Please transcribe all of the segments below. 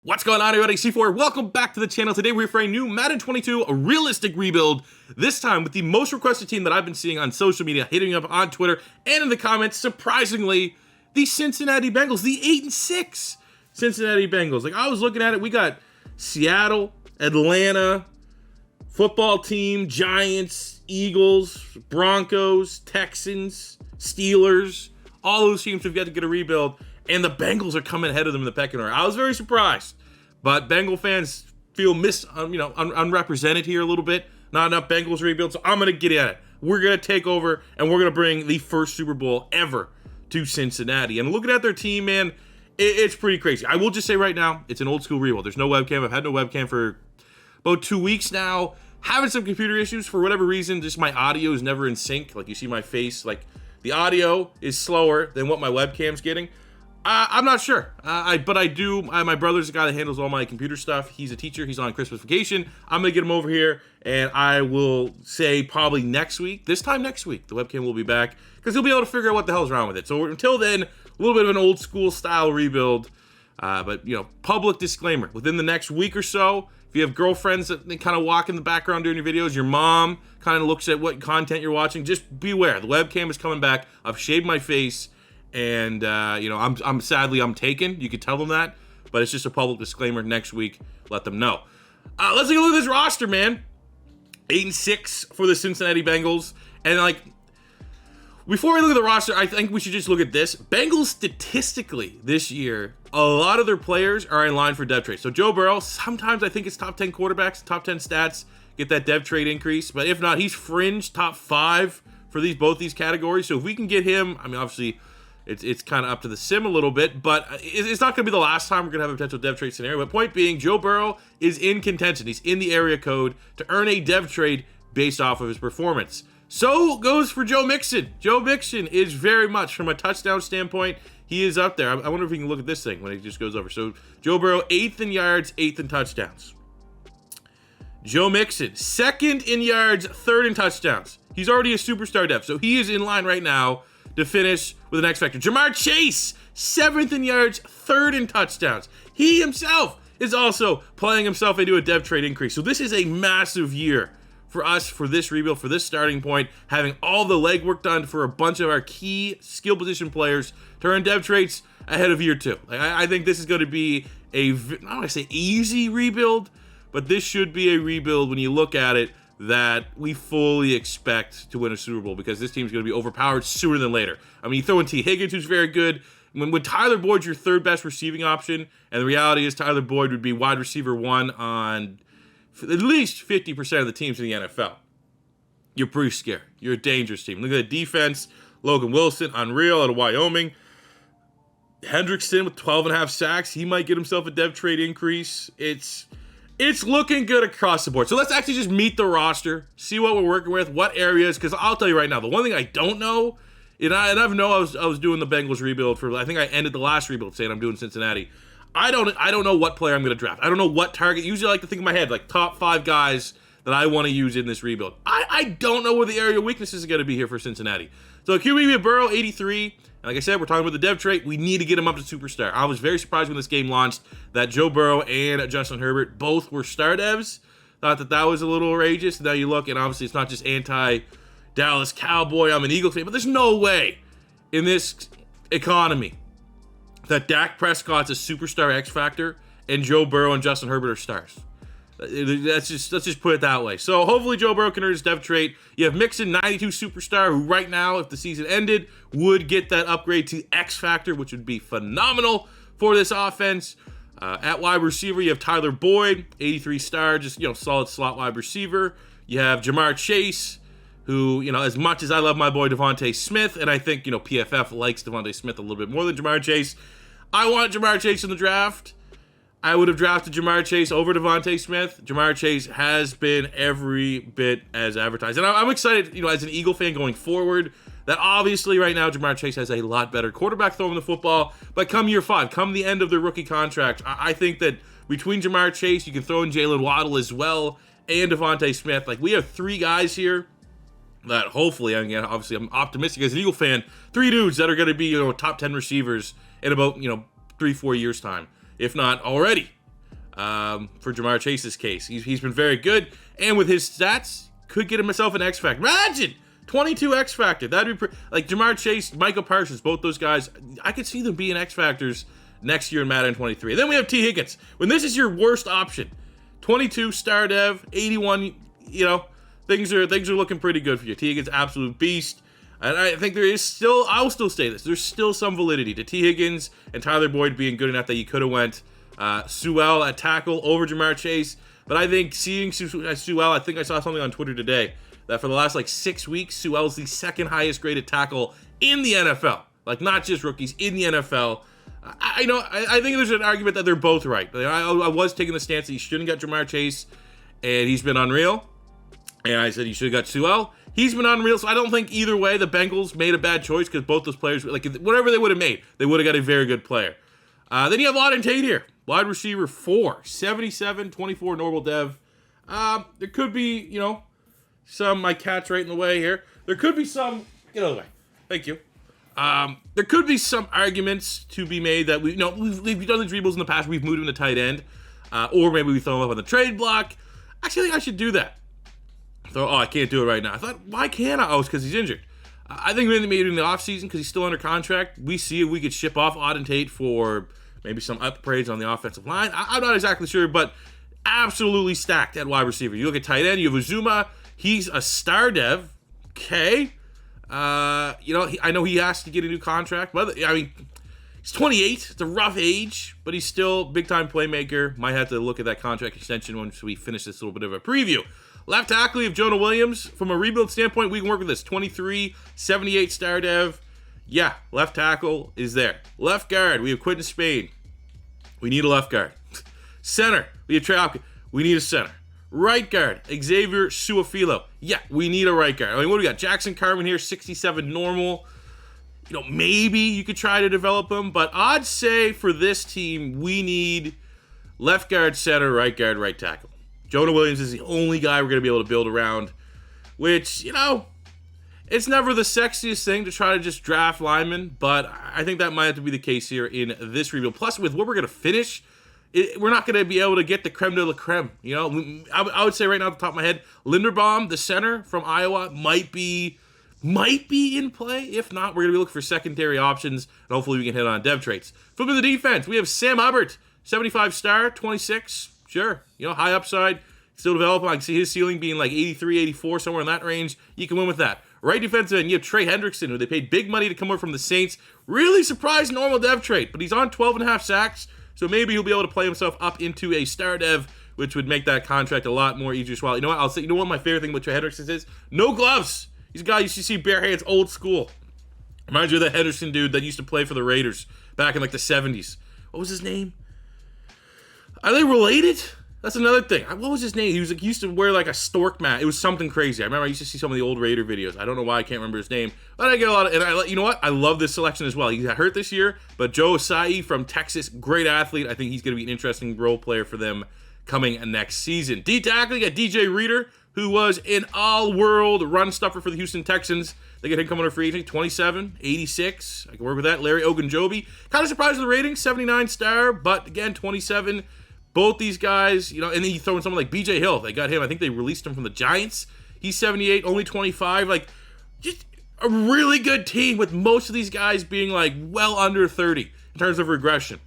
What's going on, everybody? C4, welcome back to the channel. Today we're for a new Madden 22, a realistic rebuild, this time with the most requested team that I've been seeing on social media, hitting up on Twitter and in the comments, surprisingly, the Cincinnati Bengals, the 8-6 Cincinnati Bengals. Like, I was looking at it, we got Seattle, Atlanta, football team, Giants, Eagles, Broncos, Texans, Steelers, all those teams have got to get a rebuild. And the Bengals are coming ahead of them in the pecking order. I was very surprised, but Bengal fans feel unrepresented here a little bit. Not enough Bengals rebuild, so I'm gonna get at it. We're gonna take over, and we're gonna bring the first Super Bowl ever to Cincinnati. And looking at their team, man, it's pretty crazy. I will just say right now, it's an old school rebuild. There's no webcam. I've had no webcam for about 2 weeks now. Having some computer issues for whatever reason. Just my audio is never in sync. Like, you see my face, like the audio is slower than what my webcam's getting. I'm not sure, but I do. My brother's the guy that handles all my computer stuff. He's a teacher. He's on Christmas vacation. I'm going to get him over here, and I will say probably next week, this time next week, the webcam will be back, because he'll be able to figure out what the hell's wrong with it. So until then, a little bit of an old school style rebuild, but, you know, public disclaimer, within the next week or so, if you have girlfriends that kind of walk in the background during your videos, your mom kind of looks at what content you're watching, just beware. The webcam is coming back. I've shaved my face. And, you know, I'm sadly taken. You could tell them that, but it's just a public disclaimer. Next week, let them know. Let's take a look at this roster, man. 8-6 for the Cincinnati Bengals. And, like, before we look at the roster, I think we should just look at this. Bengals statistically this year, a lot of their players are in line for dev trade. So Joe Burrow, sometimes I think it's top 10 quarterbacks, top 10 stats, get that dev trade increase. But if not, he's fringe top 5 for both these categories. So if we can get him, I mean, obviously, it's kind of up to the sim a little bit, but it's not going to be the last time we're going to have a potential dev trade scenario. But point being, Joe Burrow is in contention. He's in the area code to earn a dev trade based off of his performance. So goes for Joe Mixon. Joe Mixon is very much, from a touchdown standpoint, he is up there. I wonder if we can look at this thing when it just goes over. So Joe Burrow, 8th in yards, 8th in touchdowns. Joe Mixon, 2nd in yards, 3rd in touchdowns. He's already a superstar dev, so he is in line right now to finish with an X Factor. Jamar Chase, 7th in yards, 3rd in touchdowns. He himself is also playing himself into a dev trade increase. So this is a massive year for us, for this rebuild, for this starting point, having all the legwork done for a bunch of our key skill position players to earn dev trades ahead of year 2. Like, I think this is going to be I don't want to say easy rebuild, but this should be a rebuild when you look at it that we fully expect to win a Super Bowl, because this team's going to be overpowered sooner than later. I mean, you throw in T. Higgins, who's very good. When Tyler Boyd's your 3rd best receiving option, and the reality is Tyler Boyd would be wide receiver 1 on at least 50% of the teams in the NFL, you're pretty scared. You're a dangerous team. Look at the defense. Logan Wilson, unreal, out of Wyoming. Hendrickson with 12.5 sacks. He might get himself a dev trade increase. It's looking good across the board. So let's actually just meet the roster, see what we're working with, what areas, because I'll tell you right now, the one thing I don't know, and I was doing the Bengals rebuild for, I think I ended the last rebuild saying I'm doing Cincinnati. I don't know what player I'm going to draft. I don't know what target. Usually I like to think in my head, like top 5 guys that I want to use in this rebuild. I don't know where the area of weaknesses is going to be here for Cincinnati. So QB Burrow, 83. And like I said, we're talking about the dev trait. We need to get him up to superstar. I was very surprised when this game launched that Joe Burrow and Justin Herbert both were star devs. Thought that was a little outrageous. Now you look, and obviously it's not just anti-Dallas Cowboy. I'm an Eagles fan, but there's no way in this economy that Dak Prescott's a superstar X Factor and Joe Burrow and Justin Herbert are stars. Let's just put it that way. So hopefully Joe Burrow can earn his dev trait. You have Mixon, 92 superstar, who right now, if the season ended, would get that upgrade to X Factor, which would be phenomenal for this offense. At wide receiver, you have Tyler Boyd, 83 star, just, you know, solid slot wide receiver. You have Jamar Chase, who, you know, as much as I love my boy Devontae Smith, and I think, you know, PFF likes Devontae Smith a little bit more than Jamar Chase. I want Jamar Chase in the draft. I would have drafted Jamar Chase over Devontae Smith. Jamar Chase has been every bit as advertised. And I'm excited, you know, as an Eagle fan going forward, that obviously right now Jamar Chase has a lot better quarterback throwing the football. But come year 5, come the end of their rookie contract, I think that between Jamar Chase, you can throw in Jalen Waddle as well, and Devontae Smith. Like, we have 3 guys here that hopefully, again, obviously I'm optimistic as an Eagle fan, 3 dudes that are going to be, you know, top 10 receivers in about, you know, 3-4 years time, if not already for Jamar Chase's case. He's been very good, and with his stats, could get himself an X Factor. Imagine 22 X Factor. That'd be like Jamar Chase, Michael Parsons, both those guys. I could see them being X Factors next year in Madden 23. Then we have T. Higgins. When this is your worst option, 22 star dev, 81. You know, things are looking pretty good for you. T. Higgins, absolute beast. And I think there is still, I'll still say this, there's still some validity to T. Higgins and Tyler Boyd being good enough that you could have went Sewell at tackle over Jamar Chase. But I think seeing Sewell, I think I saw something on Twitter today that for the last 6 weeks, Sewell's the second highest graded tackle in the NFL. Like, not just rookies, in the NFL. I think there's an argument that they're both right. I was taking the stance that you shouldn't get Jamar Chase, and he's been unreal. And I said you should have got Sewell. He's been unreal, so I don't think either way the Bengals made a bad choice because both those players, whatever they would have made, they would have got a very good player. Then you have Auden Tate here, wide receiver 4, 77, 24 normal dev. There could be, my cat's right in the way here. There could be some, get out of the way. Thank you. There could be some arguments to be made that we've done these rebuilds in the past. We've moved him to tight end, or maybe we throw him up on the trade block. Actually, I think I should do that. I can't do it right now. I thought, why can't I? Oh, it's because he's injured. I think maybe in the offseason, because he's still under contract, we see if we could ship off Auden Tate for maybe some upgrades on the offensive line. I'm not exactly sure, but absolutely stacked at wide receiver. You look at tight end, you have Uzuma. He's a star dev. Okay. I know he has to get a new contract, but he's 28. It's a rough age, but he's still big-time playmaker. Might have to look at that contract extension once we finish this little bit of a preview. Left tackle of Jonah Williams. From a rebuild standpoint, we can work with this. 23, 78 star dev. Yeah, left tackle is there. Left guard, we have Quentin Spain. We need a left guard. Center, we have Trey Hopkins. We need a center. Right guard, Xavier Suafilo. Yeah, we need a right guard. What do we got? Jackson Carman here, 67 normal. Maybe you could try to develop him, but I'd say for this team, we need left guard, center, right guard, right tackle. Jonah Williams is the only guy we're going to be able to build around, which, it's never the sexiest thing to try to just draft linemen, but I think that might have to be the case here in this rebuild. Plus, with what we're going to finish, we're not going to be able to get the creme de la creme. I would say right now at the top of my head, Linderbaum, the center from Iowa, might be in play. If not, we're going to be looking for secondary options, and hopefully we can hit on dev traits. Flipping to the defense, we have Sam Hubbard, 75 star, 26. Sure, high upside, still developing. I can see his ceiling being 83, 84, somewhere in that range. You can win with that. Right defensive end, you have Trey Hendrickson, who they paid big money to come over from the Saints. Really surprised normal dev trait, but he's on 12.5 sacks, so maybe he'll be able to play himself up into a star dev, which would make that contract a lot more easier to swallow. You know what? I'll say, what my favorite thing with Trey Hendrickson is? No gloves. He's a guy you used to see bare hands, old school. Reminds you of the Henderson dude that used to play for the Raiders back in the 70s. What was his name? Are they related? That's another thing. What was his name? He used to wear a stork mat. It was something crazy. I remember I used to see some of the old Raider videos. I don't know why I can't remember his name, but I get a lot of. And you know what? I love this selection as well. He got hurt this year, but Joe Osai from Texas, great athlete. I think he's going to be an interesting role player for them coming next season. D tackle, you got DJ Reader, who was an all-world run stuffer for the Houston Texans. They get him coming to free agency, 27, 86. I can work with that. Larry Ogunjobi, kind of surprised with the rating, 79 star, but again, 27. Both these guys, and then you throw in someone like BJ Hill. They got him. I think they released him from the Giants. He's 78, only 25. Just a really good team with most of these guys being well under 30 in terms of regression.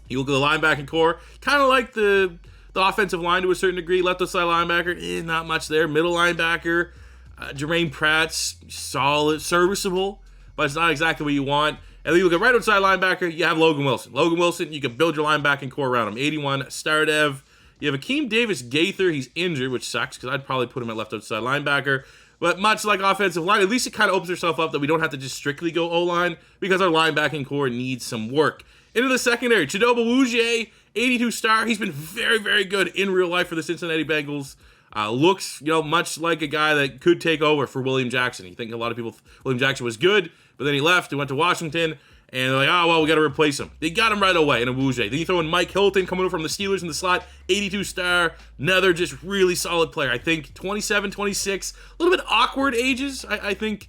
You look at the linebacking core, kind of like the offensive line to a certain degree. Left side linebacker, not much there. Middle linebacker, Jermaine Pratt's solid, serviceable, but it's not exactly what you want. And then you look at right outside linebacker, you have Logan Wilson. Logan Wilson, you can build your linebacking core around him. 81 star dev. You have Akeem Davis Gaither. He's injured, which sucks because I'd probably put him at left outside linebacker. But much like offensive line, at least it kind of opens yourself up that we don't have to just strictly go O-line because our linebacking core needs some work. Into the secondary, Chidobe Awuzie, 82 star. He's been very, very good in real life for the Cincinnati Bengals. Looks, much like a guy that could take over for William Jackson. You think a lot of people, William Jackson was good, but then he left, he went to Washington, and they're like, we got to replace him. They got him right away in Awuzie. Then you throw in Mike Hilton coming over from the Steelers in the slot, 82 star, another just really solid player. I think 27, 26, a little bit awkward ages. I think,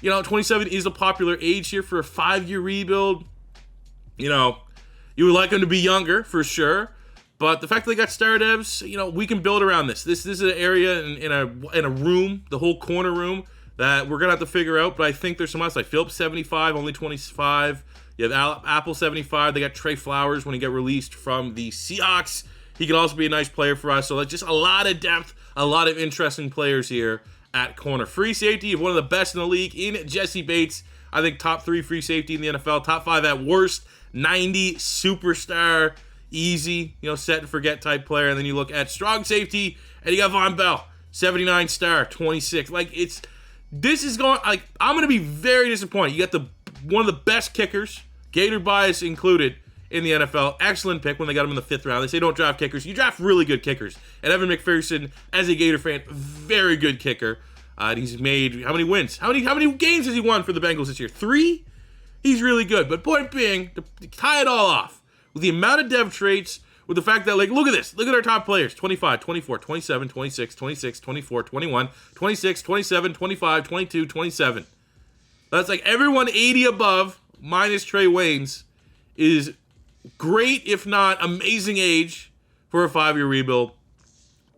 27 is a popular age here for a 5-year rebuild. You would like him to be younger, for sure. But the fact that they got star devs, you know, we can build around this. This is an area in a room, the whole corner room, that we're gonna have to figure out. But I think there's some outside. Phillips 75, only 25. You have Apple 75. They got Trey Flowers when he got released from the Seahawks. He could also be a nice player for us. So that's just a lot of depth, a lot of interesting players here at corner. Free safety, you have one of the best in the league in Jesse Bates. I think top 3 free safety in the NFL, top 5 at worst. 90 superstar, easy, you know, set and forget type player. And then you look at strong safety, and you got Von Bell, 79 star, 26. Like, this is going, like, I'm gonna be very disappointed. You got one of the best kickers, Gator bias included, in the NFL. Excellent pick when they got him in the 5th round. They say don't draft kickers. You draft really good kickers. And Evan McPherson, as a Gator fan, very good kicker. He's made how many wins? How many games has he won for the Bengals this year? 3? He's really good. But point being, to tie it all off, with the amount of dev traits, with the fact that, like, look at this. Look at our top players. 25, 24, 27, 26, 26, 24, 21, 26, 27, 25, 22, 27. That's like everyone 80 above, minus Trey Waynes, is great, if not amazing age for a 5-year rebuild.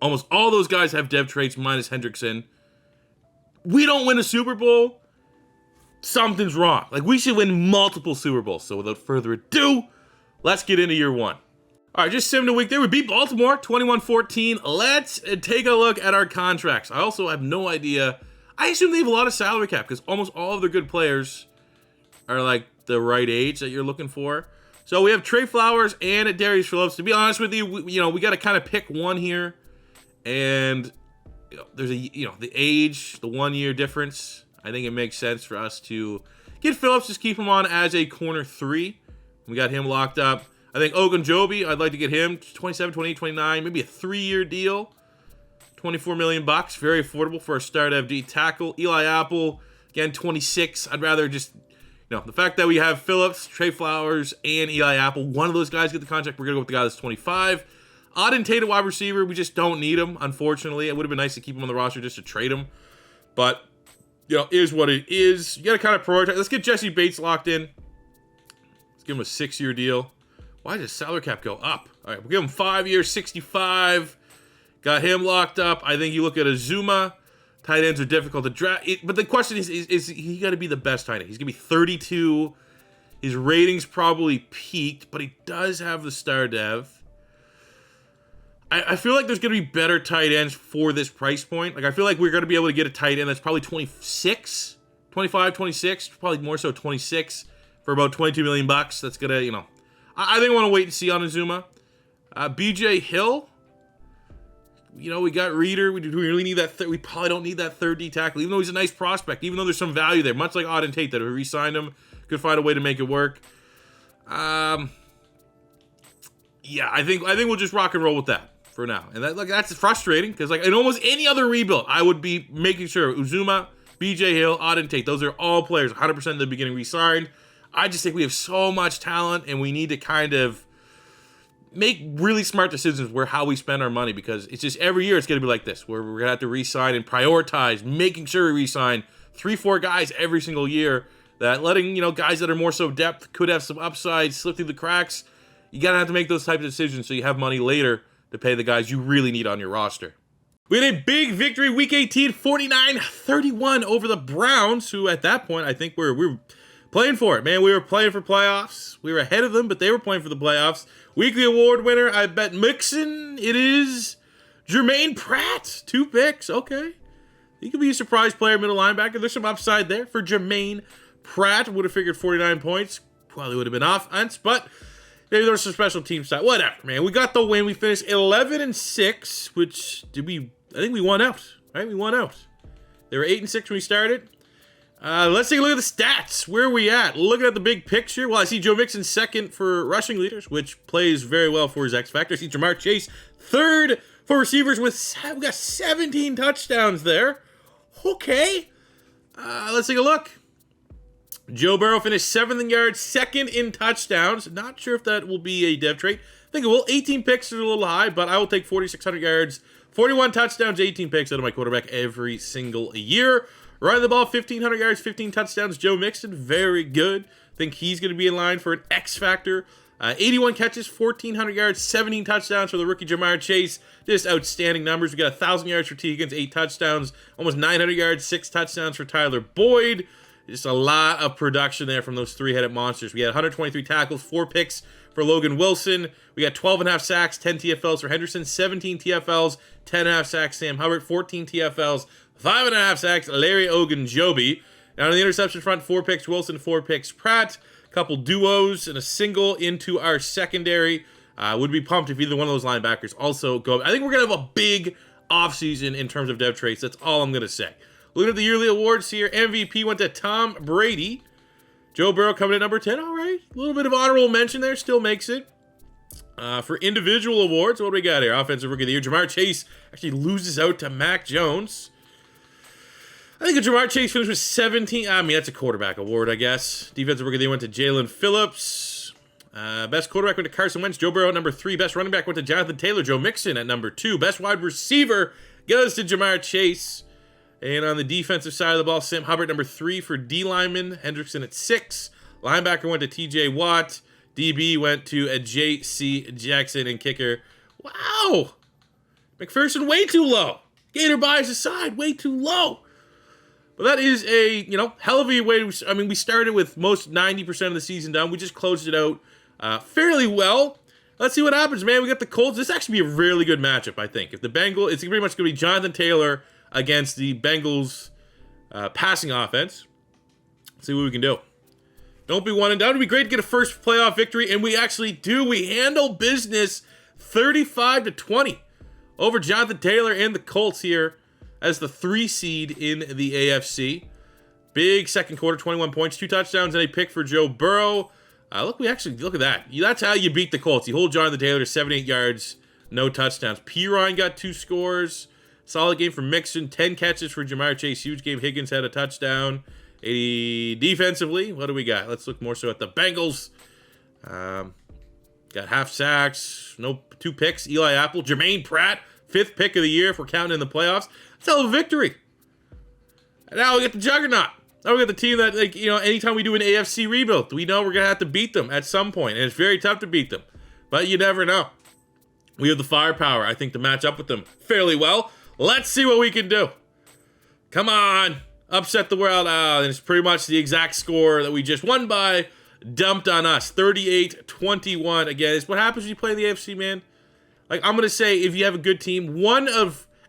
Almost all those guys have dev traits, minus Hendrickson. We don't win a Super Bowl, something's wrong. Like, we should win multiple Super Bowls. So without further ado, let's get into year 1. All right, just 7 a week there. We beat Baltimore, 21-14. Let's take a look at our contracts. I also have no idea. I assume they have a lot of salary cap because almost all of their good players are like the right age that you're looking for. So we have Trey Flowers and Darius Phillips. To be honest with you, we got to kind of pick one here. And there's the age, the 1 year difference. I think it makes sense for us to get Phillips, just keep him on as a corner 3. We got him locked up. I think Ogunjobi, I'd like to get him 27, 28, 29, maybe a 3-year deal. $24 million, very affordable for a start FD tackle. Eli Apple, again, 26. I'd rather just, the fact that we have Phillips, Trey Flowers, and Eli Apple, one of those guys get the contract. We're going to go with the guy that's 25. Auden Tate, wide receiver, we just don't need him, unfortunately. It would have been nice to keep him on the roster just to trade him. But, is what it is. You got to kind of prioritize. Let's get Jesse Bates locked in. Let's give him a 6-year deal. Why does salary cap go up? All right, we'll give him 5 years, 65. Got him locked up. I think you look at Azuma. Tight ends are difficult to draft. But the question is he got to be the best tight end? He's going to be 32. His rating's probably peaked, but he does have the star dev. I feel like there's going to be better tight ends for this price point. Like, I feel like we're going to be able to get a tight end that's probably 26, 25, 26, probably more so 26 for about $22 million. That's going to, I think I want to wait and see on Azuma. BJ Hill. We got Reader. Do we really need that? We probably don't need that 3rd D tackle, even though he's a nice prospect, even though there's some value there, much like Auden Tate that if we re-signed him, could find a way to make it work. Yeah, I think we'll just rock and roll with that for now. And that's frustrating because, like, in almost any other rebuild, I would be making sure Uzuma, BJ Hill, Auden Tate, those are all players 100% in the beginning re-signed. I just think we have so much talent and we need to kind of make really smart decisions where how we spend our money, because it's just every year it's going to be like this, where we're going to have to re-sign and prioritize making sure we re-sign 3-4 guys every single year, that letting, guys that are more so depth could have some upside, slip through the cracks. You got to have to make those types of decisions so you have money later to pay the guys you really need on your roster. We had a big victory, Week 18, 49-31 over the Browns, who at that point, I think we were playing for it, man. We were playing for playoffs. We were ahead of them, but they were playing for the playoffs. Weekly award winner, I bet Mixon. It is Jermaine Pratt. 2 picks. Okay. He could be a surprise player, middle linebacker. There's some upside there for Jermaine Pratt. Would have figured 49 points. Probably would have been offense, but maybe there's some special team side. Whatever, man. We got the win. We finished 11-6, which I think we won out, right? We won out. They were 8-6 when we started. Let's take a look at the stats. Where are we at? Looking at the big picture. Well, I see Joe Mixon 2nd for rushing leaders, which plays very well for his X Factor. I see Jamar Chase 3rd for receivers we got 17 touchdowns there. Okay. Let's take a look. Joe Burrow finished 7th in yards, 2nd in touchdowns. Not sure if that will be a dev trait. I think it will. 18 picks is a little high, but I will take 4,600 yards, 41 touchdowns, 18 picks out of my quarterback every single year. Running the ball, 1,500 yards, 15 touchdowns. Joe Mixon, very good. Think he's going to be in line for an X Factor 81 catches, 1,400 yards, 17 touchdowns for the rookie Jamar Chase. Just outstanding numbers. We got 1,000 yards for T. Higgins, 8 touchdowns, almost 900 yards, 6 touchdowns for Tyler Boyd. Just a lot of production there from those three-headed monsters. We had 123 tackles, 4 picks for Logan Wilson. We got 12.5 sacks, 10 TFLs for Henderson, 17 TFLs, 10.5 sacks Sam Hubbard, 14 TFLs, 5.5 sacks Larry Ogunjobi. Now on the interception front, 4 picks Wilson, 4 picks Pratt. A couple duos and a single into our secondary. Would be pumped if either one of those linebackers also go. I think we're going to have a big offseason in terms of dev traits. That's all I'm going to say. Looking at the yearly awards here, MVP went to Tom Brady. Joe Burrow coming in at number 10. All right. A little bit of honorable mention there. Still makes it. For individual awards, what do we got here? Offensive Rookie of the Year. Jamar Chase actually loses out to Mac Jones. I think Jamar Chase finished with 17. I mean, that's a quarterback award, I guess. Defensive Rookie of the Year went to Jalen Phillips. Best quarterback went to Carson Wentz. Joe Burrow at number 3. Best running back went to Jonathan Taylor. Joe Mixon at number 2. Best wide receiver goes to Jamar Chase. And on the defensive side of the ball, Sam Hubbard, number 3 for D lineman. Hendrickson at 6. Linebacker went to TJ Watt. DB went to a J.C. Jackson. And kicker, wow! McPherson way too low. Gator buys aside, way too low. But that is a, hell of a way to, we started with most 90% of the season done. We just closed it out fairly well. Let's see what happens, man. We got the Colts. This actually be a really good matchup, I think. If the Bengals, it's pretty much going to be Jonathan Taylor against the Bengals passing offense. Let's see what we can do. Don't be one and done. It would be great to get a first playoff victory, and we actually do. We handle business 35-20 over Jonathan Taylor and the Colts here as the 3 seed in the AFC. Big second quarter, 21 points, 2 touchdowns, and a pick for Joe Burrow. Look at that. That's how you beat the Colts. You hold Jonathan Taylor to 78 yards, no touchdowns. Perine got 2 scores. Solid game for Mixon, 10 catches for Jamar Chase. Huge game. Higgins had a touchdown. Defensively, what do we got? Let's look more so at the Bengals. Got half sacks, 2 picks. Eli Apple, Jermaine Pratt, 5th pick of the year if we're counting in the playoffs. That's a hell of a victory. And now we get the juggernaut. Now we got the team that, anytime we do an AFC rebuild, we know we're going to have to beat them at some point. And it's very tough to beat them. But you never know. We have the firepower, I think, to match up with them fairly well. Let's see what we can do. Come on. Upset the world. And it's pretty much the exact score that we just won by. Dumped on us. 38-21. Again, it's what happens when you play the AFC, man. I'm going to say, if you have a good team,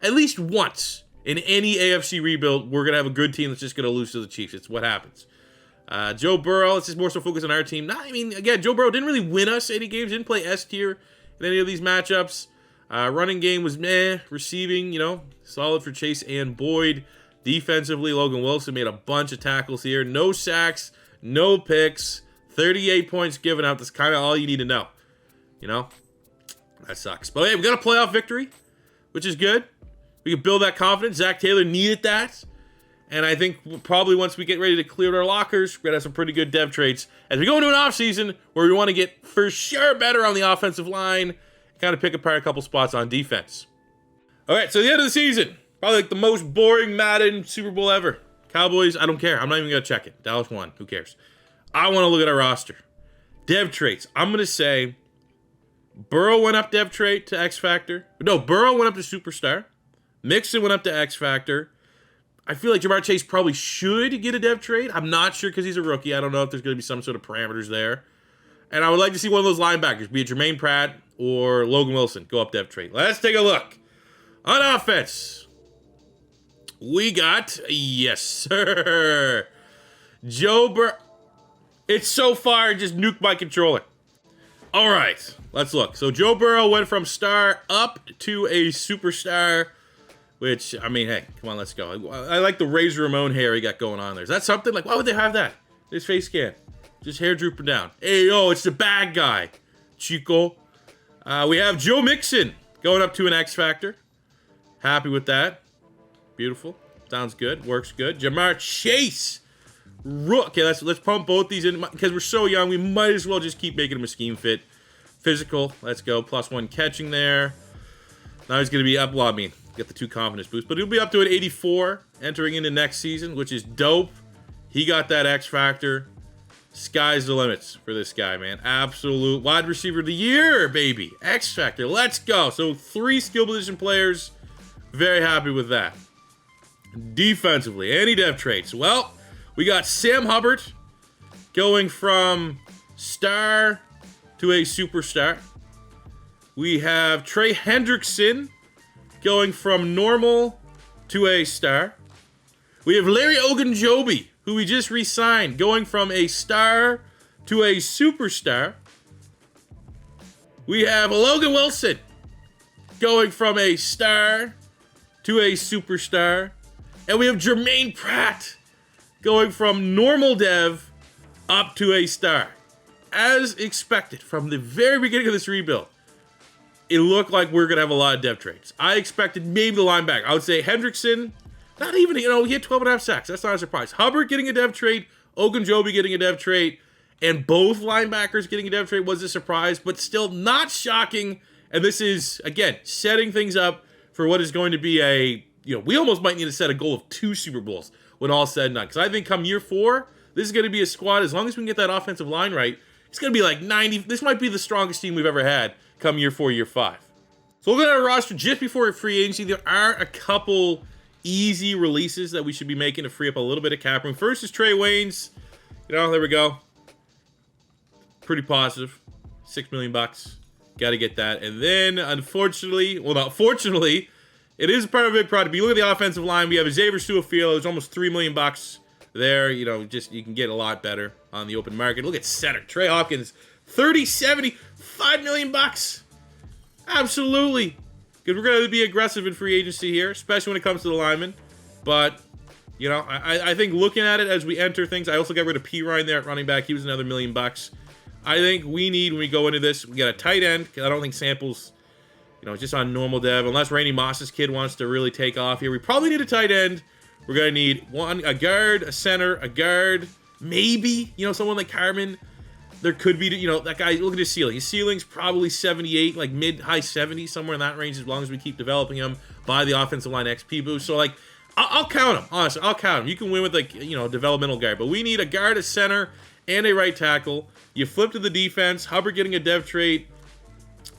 at least once in any AFC rebuild, we're going to have a good team that's just going to lose to the Chiefs. It's what happens. Joe Burrow, let's just more so focus on our team. Again, Joe Burrow didn't really win us any games. Didn't play S tier in any of these matchups. Running game was meh. Receiving, solid for Chase and Boyd. Defensively, Logan Wilson made a bunch of tackles here. No sacks, no picks. 38 points given out. That's kind of all you need to know. That sucks. But hey, we got a playoff victory, which is good. We can build that confidence. Zach Taylor needed that. And I think probably once we get ready to clear our lockers, we're going to have some pretty good dev traits as we go into an offseason where we want to get for sure better on the offensive line, kind of pick apart a couple spots on defense. All right, so the end of the season, probably the most boring Madden Super Bowl ever. Cowboys, I don't care. I'm not even going to check it. Dallas won. Who cares? I want to look at our roster. Dev traits. I'm going to say Burrow went up dev trait to X Factor. No, Burrow went up to Superstar. Mixon went up to X Factor. I feel like Jamar Chase probably should get a dev trait. I'm not sure because he's a rookie. I don't know if there's going to be some sort of parameters there. And I would like to see one of those linebackers, be it Jermaine Pratt or Logan Wilson, go up dev trait. Let's take a look. On offense, we got, yes, sir, Joe Burrow. It's so far, just nuked my controller. All right, let's look. So Joe Burrow went from star up to a superstar, which, hey, come on, let's go. I like the Razor Ramon hair he got going on there. Is that something? Why would they have that? His face scan. Just hair drooping down. Hey, yo, it's the bad guy, Chico. We have Joe Mixon going up to an X Factor. Happy with that. Beautiful. Sounds good. Works good. Jamar Chase. Okay, let's pump both these in. Because we're so young, we might as well just keep making him a scheme fit. Physical. Let's go. +1 catching there. Now he's going to be up. Well, get the 2 confidence boosts. But he'll be up to an 84 entering into next season, which is dope. He got that X Factor. sky's the limits for this guy, man. Absolute wide receiver of the year, baby. X Factor, let's go. So 3 skill position players. Very happy with that. Defensively, any dev traits? Well, we got Sam Hubbard going from star to a superstar. We have Trey Hendrickson going from normal to a star. We have Larry Ogunjobi, who we just re-signed, going from a star to a superstar. We have Logan Wilson going from a star to a superstar. And we have Jermaine Pratt going from normal dev up to a star. As expected from the very beginning of this rebuild, it looked like we're going to have a lot of dev traits. I expected maybe the linebacker. I would say Hendrickson, not even, he had 12.5 sacks. That's not a surprise. Hubbard getting a dev trait, Ogunjobi getting a dev trait, and both linebackers getting a dev trait was a surprise, but still not shocking. And this is, again, setting things up for what is going to be a, we almost might need to set a goal of 2 Super Bowls when all said and done. Because I think come year 4, this is going to be a squad, as long as we can get that offensive line right, it's going to be like 90. This might be the strongest team we've ever had come year 4, year 5. So looking at our roster just before free agency, there are a couple easy releases that we should be making to free up a little bit of cap room. First is Trey Waynes. There we go. Pretty positive. $6 million. Got to get that. And then, unfortunately, well, not fortunately, it is part of a big project. But you look at the offensive line, we have Xavier Su'a-Filo. It's almost $3 million there. You can get a lot better on the open market. Look at center. Trey Hopkins, 30-70, $5 million. Absolutely. Because we're going to be aggressive in free agency here, especially when it comes to the linemen. But, I think looking at it as we enter things, I also got rid of P. Ryan there at running back. He was another $1 million. I think we need, when we go into this, we got a tight end, because I don't think Sample's, just on normal dev, unless Randy Moss's kid wants to really take off here. We probably need a tight end. We're going to need a guard, a center, a guard, maybe, someone like Carmen. There could be, that guy, look at his ceiling. His ceiling's probably 78, like mid-high 70s, somewhere in that range, as long as we keep developing him by the offensive line XP boost. So, I'll count him, honestly. I'll count him. You can win with, developmental guard. But we need a guard, a center, and a right tackle. You flip to the defense. Hubbard getting a dev trait.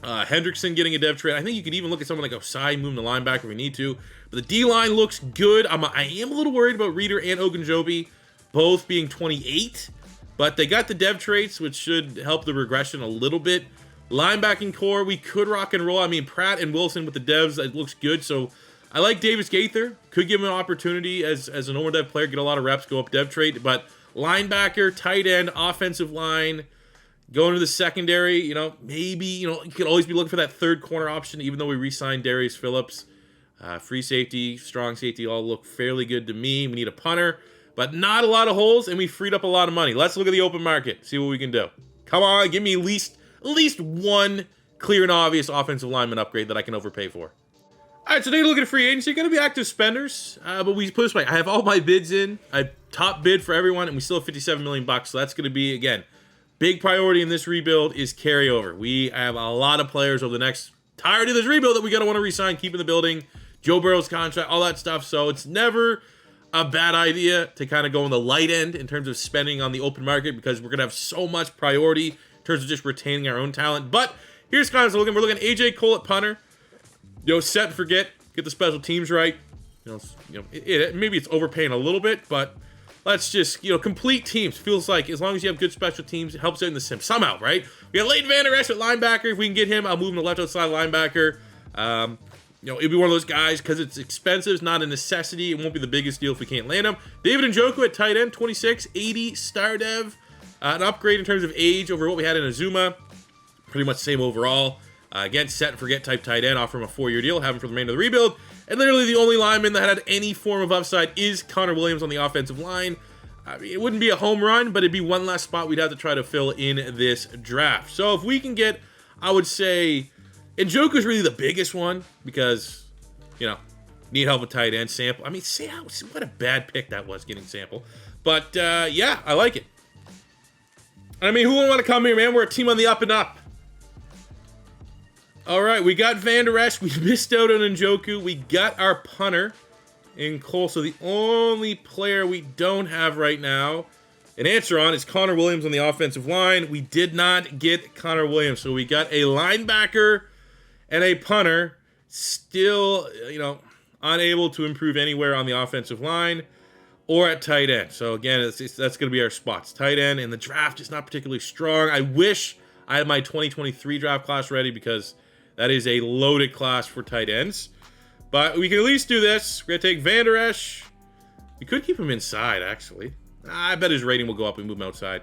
Hendrickson getting a dev trait. I think you could even look at someone like Osai, moving the linebacker if we need to. But the D-line looks good. I am a little worried about Reader and Ogunjobi both being 28. But they got the dev traits, which should help the regression a little bit. Linebacking core, we could rock and roll. I mean, Pratt and Wilson with the devs, it looks good. So I like Davis Gaither. Could give him an opportunity as a normal dev player, get a lot of reps, go up dev trait. But linebacker, tight end, offensive line, going to the secondary, maybe, you could always be looking for that third corner option, even though we re-signed Darius Phillips. Free safety, strong safety all look fairly good to me. We need a punter, but not a lot of holes, and we freed up a lot of money. Let's look at the open market, see what we can do. Come on, give me at least one clear and obvious offensive lineman upgrade that I can overpay for. All right, so take a look at free agency. Going to be active spenders, but we put this way. I have all my bids in. I top bid for everyone, and we still have $57 million. So that's going to be, again, big priority in this rebuild is carryover. We have a lot of players over the next entirety of this rebuild that we got to want to re-sign, keep in the building. Joe Burrow's contract, all that stuff. So it's never a bad idea to kind of go on the light end in terms of spending on the open market, because we're going to have so much priority in terms of just retaining our own talent. But here's kind of looking. We're looking at AJ Cole at punter. Set and forget. Get the special teams right. Maybe it's overpaying a little bit, but let's just, complete teams. Feels like as long as you have good special teams, it helps out in the sim somehow, right? We got Leighton Vander Esch at linebacker. If we can get him, I'll move him to left outside linebacker. It'd be one of those guys, because it's expensive, it's not a necessity. It won't be the biggest deal if we can't land him. David Njoku at tight end, 26, 80 star dev. An upgrade in terms of age over what we had in Azuma. Pretty much the same overall. Again, set and forget type tight end. Offer him a 4-year deal. Have him for the remainder of the rebuild. And literally the only lineman that had any form of upside is Connor Williams on the offensive line. I mean, it wouldn't be a home run, but it'd be one less spot we'd have to try to fill in this draft. So if we can get, I would say, Njoku's really the biggest one, because, need help with tight end. Sample. I mean, what a bad pick that was, getting Sample. But, yeah, I like it. I mean, who would want to come here, man? We're a team on the up and up. All right, we got Vander Esch. We missed out on Njoku. We got our punter in Cole. So the only player we don't have right now an answer on is Connor Williams on the offensive line. We did not get Connor Williams, so we got a linebacker and a punter, still, unable to improve anywhere on the offensive line or at tight end. So again, that's going to be our spots. Tight end, and the draft is not particularly strong. I wish I had my 2023 draft class ready, because that is a loaded class for tight ends. But we can at least do this. We're going to take Van Der Esch. We could keep him inside, actually. I bet his rating will go up and move him outside.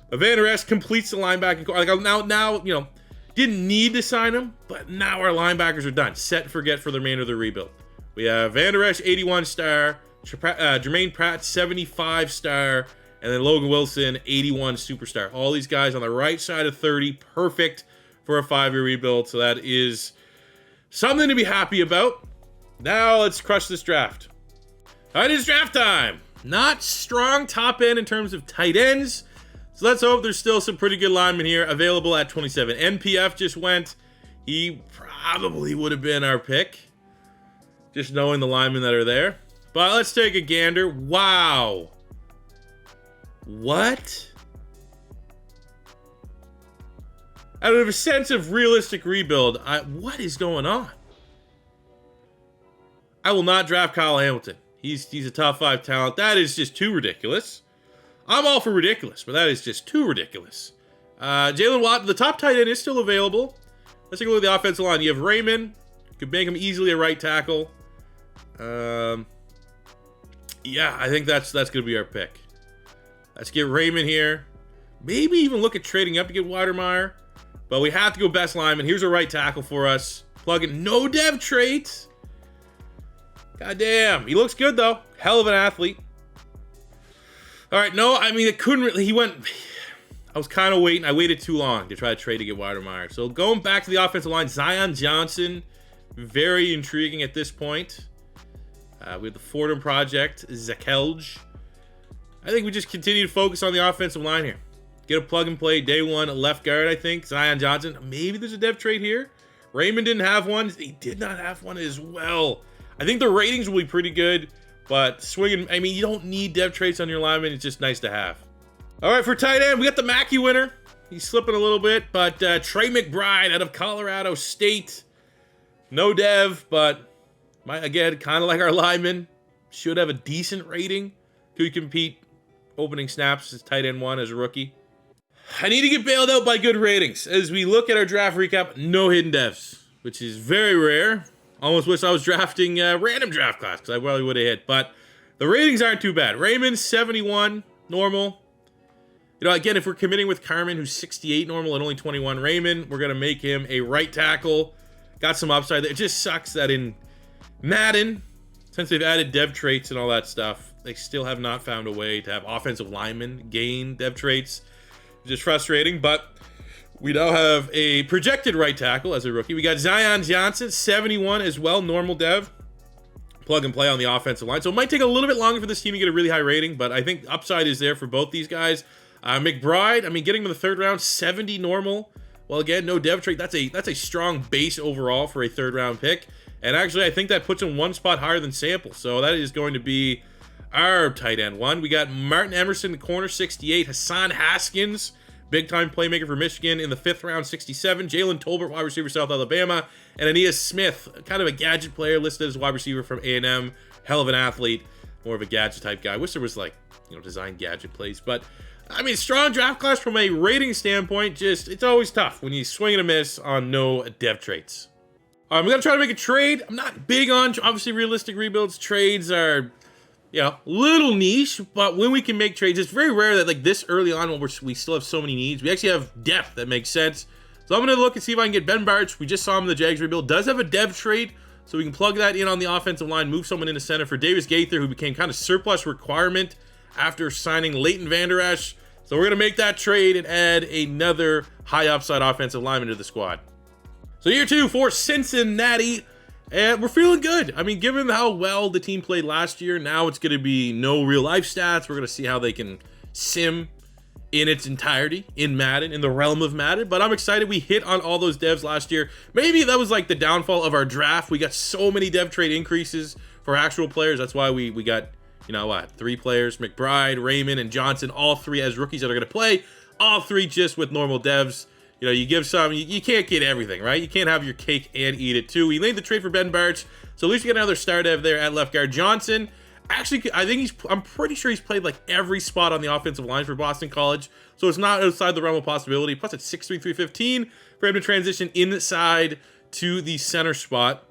But Van Der Esch completes the linebacking core. Like now, didn't need to sign him, but now our linebackers are done. Set and forget for the remainder of the rebuild. We have Van Der Esch, 81 star. Jermaine Pratt, 75 star. And then Logan Wilson, 81 superstar. All these guys on the right side of 30. Perfect for a 5-year rebuild. So that is something to be happy about. Now let's crush this draft. All right, it's draft time. Not strong top end in terms of tight ends. So let's hope there's still some pretty good linemen here available at 27. NPF just went. He probably would have been our pick, just knowing the linemen that are there. But let's take a gander. Wow. What? Out of a sense of realistic rebuild, what is going on? I will not draft Kyle Hamilton. He's a top 5 talent. That is just too ridiculous. I'm all for ridiculous, but that is just too ridiculous. Jalen Watt, the top tight end, is still available. Let's take a look at the offensive line. You have Raymond. You could make him easily a right tackle. Yeah, I think that's going to be our pick. Let's get Raymond here. Maybe even look at trading up to get Weidermeyer. But we have to go best lineman. Here's a right tackle for us. Plug in no dev traits. God damn. He looks good, though. Hell of an athlete. All right, no, I mean, it couldn't really, I was kind of waiting. I waited too long to try to trade to get Weidermeyer. So going back to the offensive line, Zion Johnson, very intriguing at this point. We have the Fordham Project, Zakelj. I think we just continue to focus on the offensive line here. Get a plug and play day one left guard, I think. Zion Johnson. Maybe there's a dev trade here. Raymond didn't have one. He did not have one as well. I think the ratings will be pretty good. But swinging, I mean, you don't need dev traits on your lineman. It's just nice to have. All right, for tight end, we got the Mackey winner. He's slipping a little bit, but Trey McBride out of Colorado State. No dev, but again, kind of like our lineman. Should have a decent rating. Could compete opening snaps as tight end 1 as a rookie. I need to get bailed out by good ratings. As we look at our draft recap, no hidden devs, which is very rare. Almost wish I was drafting a random draft class, because I probably would have hit. But the ratings aren't too bad. Raymond, 71, normal. Again, if we're committing with Carmen, who's 68 normal and only 21 Raymond, we're going to make him a right tackle. Got some upside there. It just sucks that in Madden, since they've added dev traits and all that stuff, they still have not found a way to have offensive linemen gain dev traits. Just frustrating, but we now have a projected right tackle as a rookie. We got Zion Johnson, 71 as well, normal dev. Plug and play on the offensive line. So it might take a little bit longer for this team to get a really high rating, but I think upside is there for both these guys. McBride, I mean, getting him in the 3rd round, 70 normal. Well, again, no dev trait. That's a strong base overall for a 3rd round pick. And actually, I think that puts him 1 spot higher than Sample. So that is going to be our tight end 1. We got Martin Emerson, the corner, 68. Hassan Haskins, big-time playmaker for Michigan in the 5th round, 67. Jalen Tolbert, wide receiver, South Alabama. And Aeneas Smith, kind of a gadget player, listed as wide receiver from A&M. Hell of an athlete, more of a gadget-type guy. I wish there was, design gadget plays. But, I mean, strong draft class from a rating standpoint. Just, it's always tough when you swing and a miss on no dev traits. I'm going to try to make a trade. I'm not big on, obviously, realistic rebuilds. Trades are, little niche, but when we can make trades, it's very rare that this early on when we still have so many needs, we actually have depth that makes sense. So I'm going to look and see if I can get Ben Bartch. We just saw him in the Jags rebuild. Does have a dev trade, so we can plug that in on the offensive line, move someone into center for Davis Gaither, who became kind of surplus requirement after signing Leighton Vander Esch. So we're going to make that trade and add another high upside offensive lineman to the squad. So year 2 for Cincinnati. And we're feeling good. I mean, given how well the team played last year, now it's going to be no real life stats. We're going to see how they can sim in its entirety in Madden, in the realm of Madden. But I'm excited. We hit on all those devs last year. Maybe that was the downfall of our draft. We got so many dev trade increases for actual players. That's why we got you know what, 3 players, McBride, Raymond, and Johnson, all 3 as rookies that are going to play, all 3 just with normal devs. You know, you give some, you can't get everything, right? You can't have your cake and eat it too. We made the trade for Ben Bartch, so at least you get another star dev there at left guard. Johnson, actually, I'm pretty sure he's played like every spot on the offensive line for Boston College, so it's not outside the realm of possibility. Plus, it's 6'3", 315 for him to transition inside to the center spot.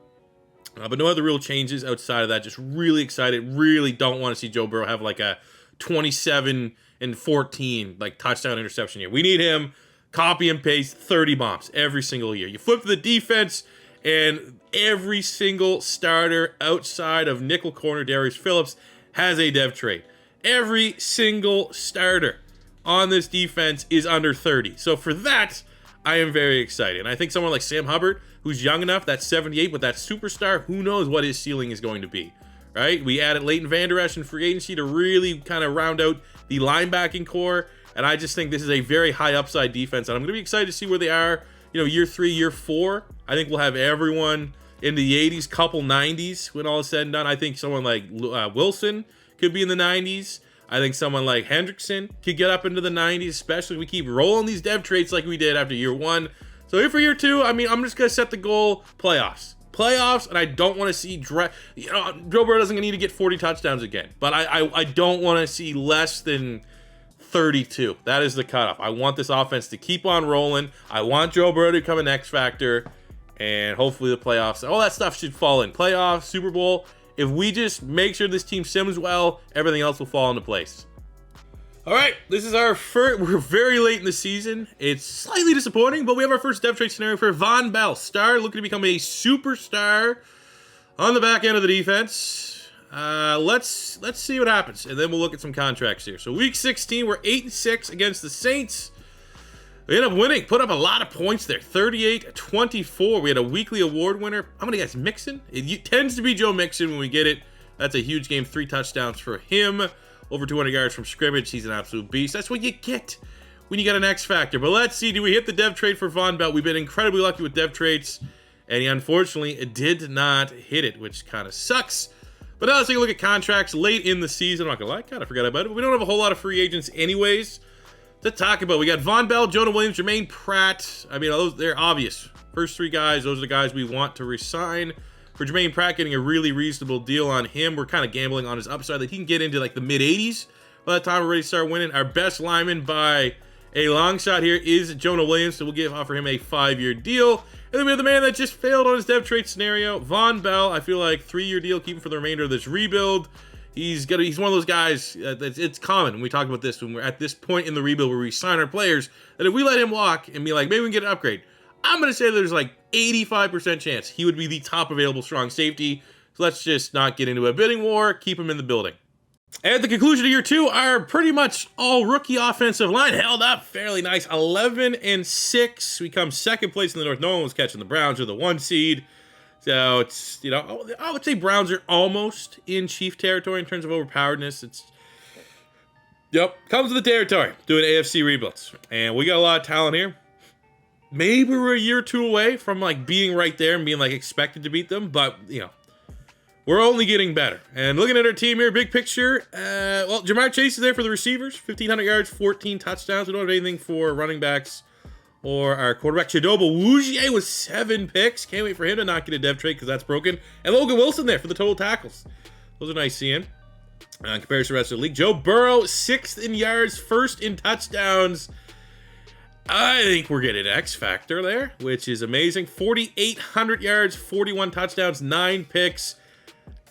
But no other real changes outside of that. Just really excited. Really don't want to see Joe Burrow have like a 27 and 14 like touchdown interception year. We need him. Copy and paste 30 bombs every single year. You flip to the defense, and every single starter outside of nickel corner Darius Phillips has a dev trade. Every single starter on this defense is under 30. So for that, I am very excited. And I think someone like Sam Hubbard, who's young enough, that's 78, but that superstar, who knows what his ceiling is going to be, right? We added Leighton Vander Esch in free agency to really kind of round out the linebacking core. And I just think this is a very high upside defense. And I'm going to be excited to see where they are, you know, year 3, year 4. I think we'll have everyone in the 80s, couple 90s when all is said and done. I think someone like Wilson could be in the 90s. I think someone like Hendrickson could get up into the 90s, especially if we keep rolling these dev traits like we did after year 1. So here for year 2, I mean, I'm just going to set the goal, playoffs. Playoffs, and I don't want to see, you know, Joe Burrow doesn't need to get 40 touchdowns again. But I don't want to see less than 32. That is the cutoff. I want this offense to keep on rolling. I want Joe Burrow to become an X factor, and hopefully the playoffs, all that stuff should fall in. Playoffs, Super Bowl. If we just make sure this team sims well, everything else will fall into place. All right, this is our first. We're very late in the season. It's slightly disappointing, but we have our first dev trade scenario for Von Bell, star looking to become a superstar on the back end of the defense. Let's see what happens, and then we'll look at some contracts here. So week 16, we're 8-6 against the Saints. We end up winning, put up a lot of points there, 38-24. We had a weekly award winner. I'm gonna guess Mixon. It tends to be Joe Mixon when we get it. That's a huge game, 3 touchdowns for him, over 200 yards from scrimmage. He's an absolute beast. That's what you get when you got an X factor. But let's see, do we hit the dev trade for Von Bell? We've been incredibly lucky with dev trades, and he unfortunately did not hit it, which kind of sucks. But now let's take a look at contracts late in the season. I'm not gonna lie, I kind of forgot about it. But we don't have a whole lot of free agents anyways to talk about. We got Von Bell, Jonah Williams, Jermaine Pratt. I mean, they're obvious. First 3 guys, those are the guys we want to resign. For Jermaine Pratt, getting a really reasonable deal on him. We're kind of gambling on his upside that he can get into like the mid-80s by the time we're ready to start winning. Our best lineman by a long shot here is Jonah Williams, so we'll offer him a 5-year deal. And then we have the man that just failed on his dev trade scenario, Von Bell. I feel like 3-year deal, keep him for the remainder of this rebuild. He's one of those guys, it's common when we talk about this, when we're at this point in the rebuild where we sign our players, that if we let him walk and be like, maybe we can get an upgrade, I'm going to say there's like 85% chance he would be the top available strong safety. So let's just not get into a bidding war, keep him in the building. At the conclusion of year 2, our pretty much all rookie offensive line held up fairly nice. 11-6. We come second place in the North. No one was catching the Browns or the 1 seed. So it's, you know, I would say Browns are almost in Chief territory in terms of overpoweredness. It's, yep, comes with the territory, doing AFC rebuilds. And we got a lot of talent here. Maybe we're a year or 2 away from like being right there and being like expected to beat them, but you know, we're only getting better. And looking at our team here, big picture, well, Jamar Chase is there for the receivers, 1,500 yards, 14 touchdowns. We don't have anything for running backs or our quarterback. Chidobe Awuzie with 7 picks. Can't wait for him to not get a dev trade because that's broken. And Logan Wilson there for the total tackles. Those are nice seeing. Compared to the rest of the league. Joe Burrow, 6th in yards, 1st in touchdowns. I think we're getting an X factor there, which is amazing. 4,800 yards, 41 touchdowns, 9 picks.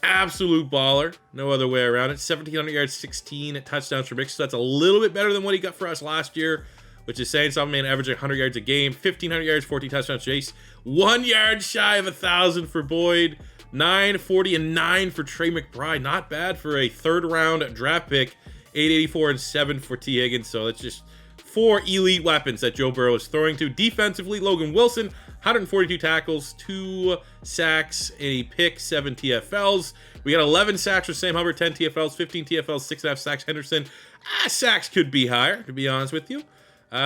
Absolute baller. No other way around it. 1,700 yards, 16 touchdowns for Mix. So that's a little bit better than what he got for us last year, which is saying something. Man, averaging 100 yards a game. 1,500 yards, 14 touchdowns. Chase. 1 yard shy of 1,000 for Boyd. 940 and 9 for Trey McBride. Not bad for a 3rd round draft pick. 884 and 7 for T. Higgins. So that's just 4 elite weapons that Joe Burrow is throwing to. Defensively, Logan Wilson, 142 tackles, 2 sacks, and a pick, 7 TFLs. We got 11 sacks for Sam Hubbard, 10 TFLs, 15 TFLs, 6.5 sacks. Henderson, sacks could be higher, to be honest with you.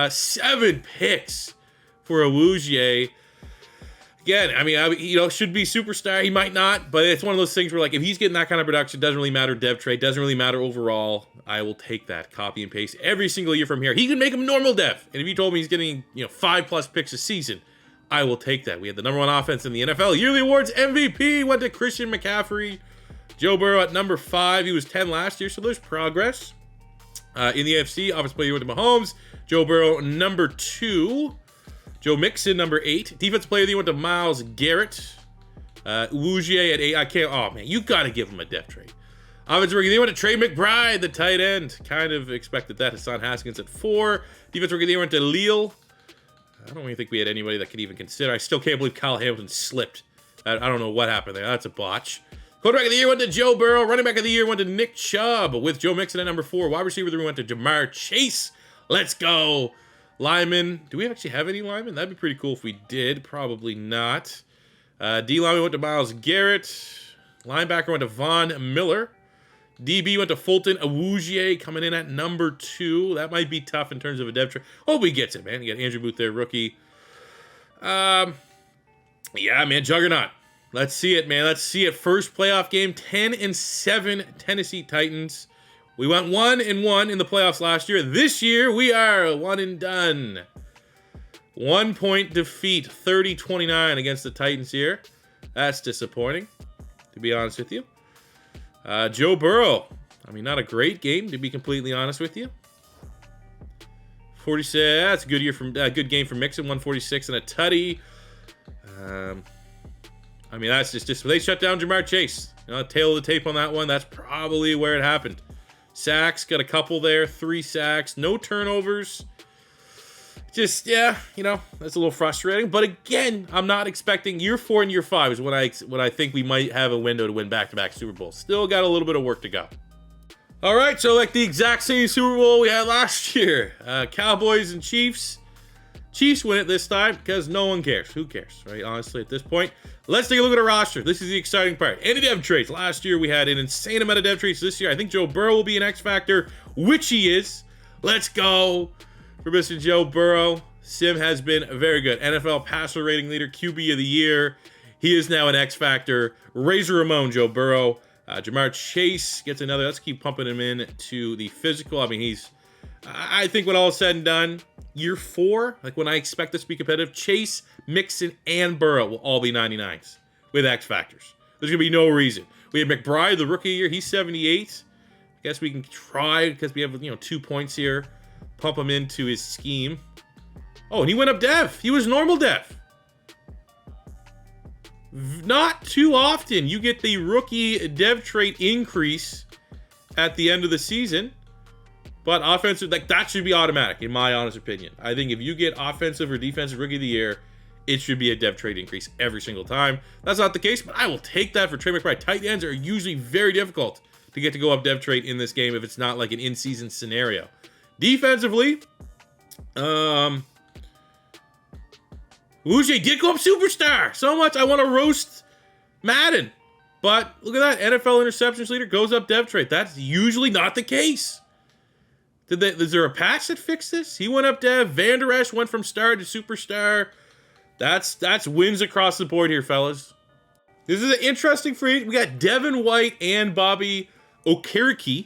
7 picks for Awuzie. Again, I mean, should be superstar. He might not, but it's one of those things where, like, if he's getting that kind of production, doesn't really matter dev trade, doesn't really matter overall. I will take that, copy and paste every single year from here. He can make him normal dev. And if you told me he's getting, 5+ picks a season, I will take that. We had the #1 offense in the NFL. Yearly awards MVP went to Christian McCaffrey. Joe Burrow at number 5. He was 10 last year, so there's progress. In the AFC, Offensive Player of the Year went to Mahomes. Joe Burrow, number 2. Joe Mixon, number 8. Defensive Player of the Year went to Myles Garrett. Woujier at 8. I can't. Oh, man, you got to give him a dev trade. Offensive Rookie of the Year went to Trey McBride, the tight end. Kind of expected that. Hassan Haskins at 4. Defensive Rookie of the Year went to Leal. I don't even think we had anybody that could even consider. I still can't believe Kyle Hamilton slipped. I don't know what happened there. That's a botch. Quarterback of the Year went to Joe Burrow. Running back of the Year went to Nick Chubb with Joe Mixon at number 4. Wide receiver of the Year went to Jamar Chase. Let's go. Lineman. Do we actually have any linemen? That'd be pretty cool if we did. Probably not. D lineman went to Myles Garrett. Linebacker went to Von Miller. DB went to Fulton Awuzie coming in at number 2. That might be tough in terms of a dev trade. Oh, he gets it, man. You got Andrew Booth there, rookie. Yeah, man, juggernaut. Let's see it, man. Let's see it. First playoff game, 10-7 Tennessee Titans. We went 1-1 in the playoffs last year. This year, we are one and done. 1-point defeat, 30-29 against the Titans here. That's disappointing, to be honest with you. Joe Burrow. I mean, not a great game, to be completely honest with you. 46. That's a good game for Mixon. 146 and a tutty. I mean, that's just they shut down Jamar Chase. Tail of the tape on that one. That's probably where it happened. Sacks, got a couple there. 3 sacks. No turnovers. Just, yeah, that's a little frustrating. But again, I'm not expecting year 4 and year 5 is when I think we might have a window to win back-to-back Super Bowls. Still got a little bit of work to go. All right, so like the exact same Super Bowl we had last year. Cowboys and Chiefs. Chiefs win it this time because no one cares. Who cares, right? Honestly, at this point. Let's take a look at our roster. This is the exciting part. Any dev trades. Last year, we had an insane amount of dev trades. This year, I think Joe Burrow will be an X factor, which he is. Let's go for Mr. Joe Burrow. Sim has been very good. NFL passer rating leader, QB of the year. He is now an X factor. Razor Ramon, Joe Burrow. Jamar Chase gets another. Let's keep pumping him in to the physical. I mean, I think when all is said and done, year 4, like when I expect this to be competitive, Chase, Mixon, and Burrow will all be 99s with X factors. There's going to be no reason. We have McBride, the rookie of the year. He's 78. I guess we can try because we have 2 points here. Pump him into his scheme. Oh, and he went up dev. He was normal dev. Not too often you get the rookie dev trait increase at the end of the season. But offensive, that should be automatic, in my honest opinion. I think if you get offensive or defensive rookie of the year, it should be a dev trade increase every single time. That's not the case, but I will take that for Trey McBride. Tight ends are usually very difficult to get to go up dev trade in this game if it's not like an in-season scenario. Defensively, Woujier did go up superstar. So much I want to roast Madden. But look at that. NFL interceptions leader goes up dev trade. That's usually not the case. Is there a patch that fixed this? He went up dev. Van Der Esch went from star to superstar. That's wins across the board here, fellas. This is an interesting free. We got Devin White and Bobby Okereke.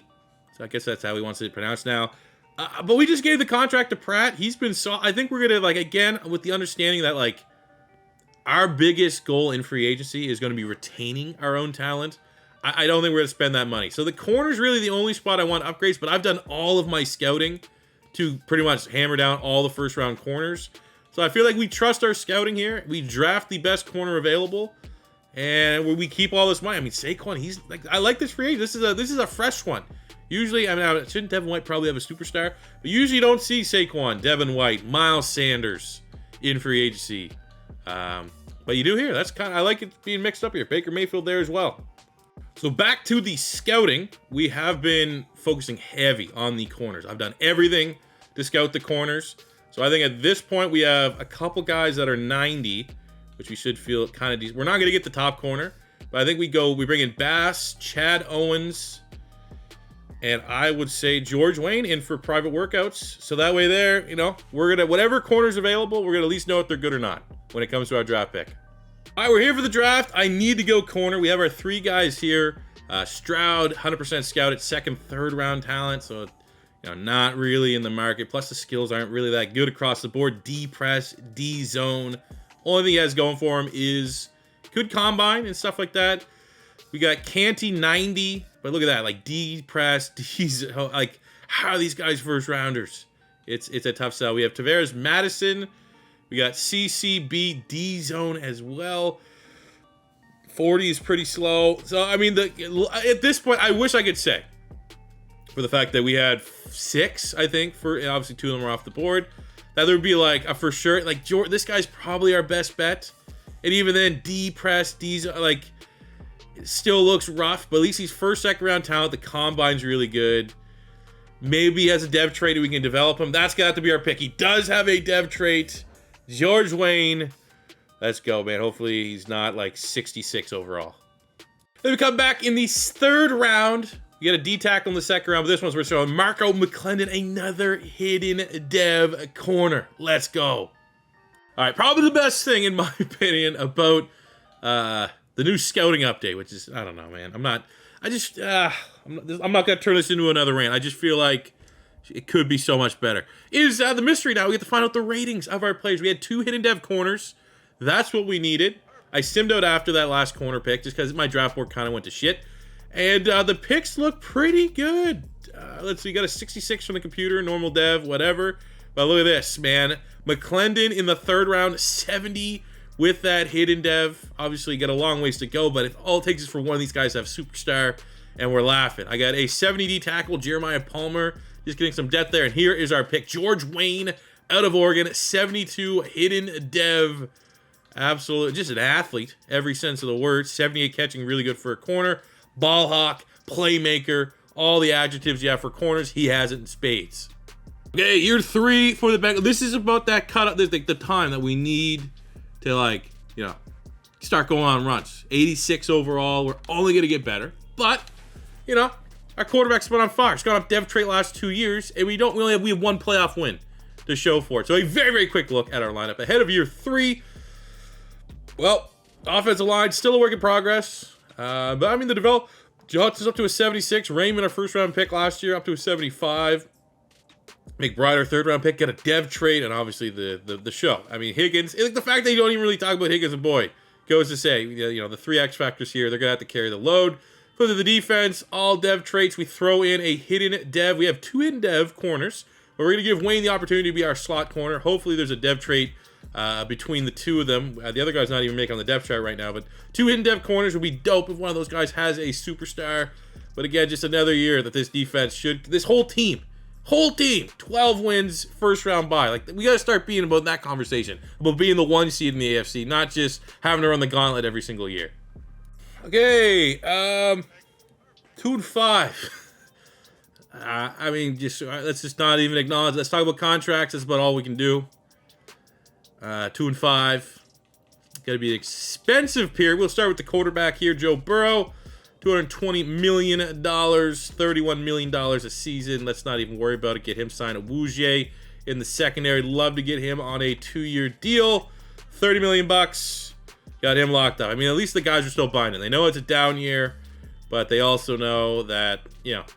So I guess that's how he wants it pronounced now. But we just gave the contract to Pratt. He's been I think we're going to, again, with the understanding that, our biggest goal in free agency is going to be retaining our own talent. I don't think we're going to spend that money. So the corner's really the only spot I want upgrades, but I've done all of my scouting to pretty much hammer down all the first-round corners. So I feel like we trust our scouting here. We draft the best corner available, and we keep all this money. I mean, Saquon, I like this free agent. This is a fresh one. Usually, shouldn't Devin White probably have a superstar? But usually you don't see Saquon, Devin White, Miles Sanders in free agency. But you do here. I like it being mixed up here. Baker Mayfield there as well. So back to the scouting, we have been focusing heavy on the corners. I've done everything to scout the corners. So I think at this point we have a couple guys that are 90, which we should feel kind of decent. We're not going to get the top corner, but I think we bring in Bass, Chad Owens, and I would say George Wayne in for private workouts. So that way there, we're going to, whatever corner's available, we're going to at least know if they're good or not when it comes to our draft pick. All right, we're here for the draft. I need to go corner. We have our 3 guys here. Stroud, 100% scouted, second, third round talent. So, not really in the market. Plus, the skills aren't really that good across the board. D press, D zone. Only thing he has going for him is good combine and stuff like that. We got Canty 90, but look at that, like D press, D zone. Like, how are these guys first rounders? It's a tough sell. We have Tavares Madison. We got CCB D zone as well. 40 is pretty slow. So, I mean, at this point, I wish I could say, for the fact that we had 6, I think, and obviously 2 of them are off the board, that there would be like a for sure, like, this guy's probably our best bet. And even then, D press, D zone, like, it still looks rough, but at least he's first, second round talent. The combine's really good. Maybe he has a dev trait and we can develop him. That's got to be our pick. He does have a dev trait. George Wayne. Let's go, man. Hopefully he's not like 66 overall. Then we come back in the 3rd round. We got a D tackle in the 2nd round, but this one's we're showing Marco McClendon, another hidden dev corner. Let's go. All right, probably the best thing, in my opinion, about the new scouting update, which is, I don't know, man. I'm not going to turn this into another rant. I just feel like it could be so much better. Is the mystery now. We get to find out the ratings of our players. We had 2 hidden dev corners. That's what we needed. I simmed out after that last corner pick just because my draft board kind of went to shit. And the picks look pretty good. Let's see, we got a 66 from the computer, normal dev, whatever. But look at this, man. McClendon in the 3rd round, 70 with that hidden dev. Obviously, you got a long ways to go, but if all it takes is for one of these guys to have superstar, and we're laughing. I got a 70 D tackle, Jeremiah Palmer, just getting some depth there. And here is our pick, George Wayne out of Oregon, 72 hidden dev. Absolutely, just an athlete, every sense of the word. 78 catching, really good for a corner. Ball hawk, playmaker, all the adjectives you have for corners, he has it in spades. Okay, year 3 for the Bengals. This is about that cut up, the time that we need to, like, start going on runs. 86 overall, we're only going to get better. But, our quarterback's been on fire. He's gone up dev trait last 2 years, and we have 1 playoff win to show for it. So a very, very quick look at our lineup. Ahead of year 3, well, offensive line, still a work in progress. But I mean, the develop, Johnson's up to a 76. Raymond, our 1st round pick last year, up to a 75. McBride, our 3rd round pick, got a dev trait, and obviously the show. I mean, Higgins, like the fact that you don't even really talk about Higgins and Boyd goes to say, the 3 X factors here, they're going to have to carry the load. For the defense, all dev traits, we throw in a hidden dev. We have 2 hidden dev corners, but we're going to give Wayne the opportunity to be our slot corner. Hopefully there's a dev trait between the 2 of them. The other guy's not even making on the depth chart right now, but 2 hidden dev corners would be dope if one of those guys has a superstar. But again, just another year that this defense this whole team, 12 wins, 1st round bye. Like, we got to start being about that conversation, about being the 1 seed in the AFC, not just having to run the gauntlet every single year. Okay, 2-5. I mean, let's just not even acknowledge. Let's talk about contracts. That's about all we can do. 2-5. Got to be an expensive period. We'll start with the quarterback here, Joe Burrow. $220 million, $31 million a season. Let's not even worry about it. Get him signed. Awuzie in the secondary. Love to get him on a 2-year deal. $30 million bucks. Got him locked up. I mean, at least the guys are still buying it. They know it's a down year, but they also know that,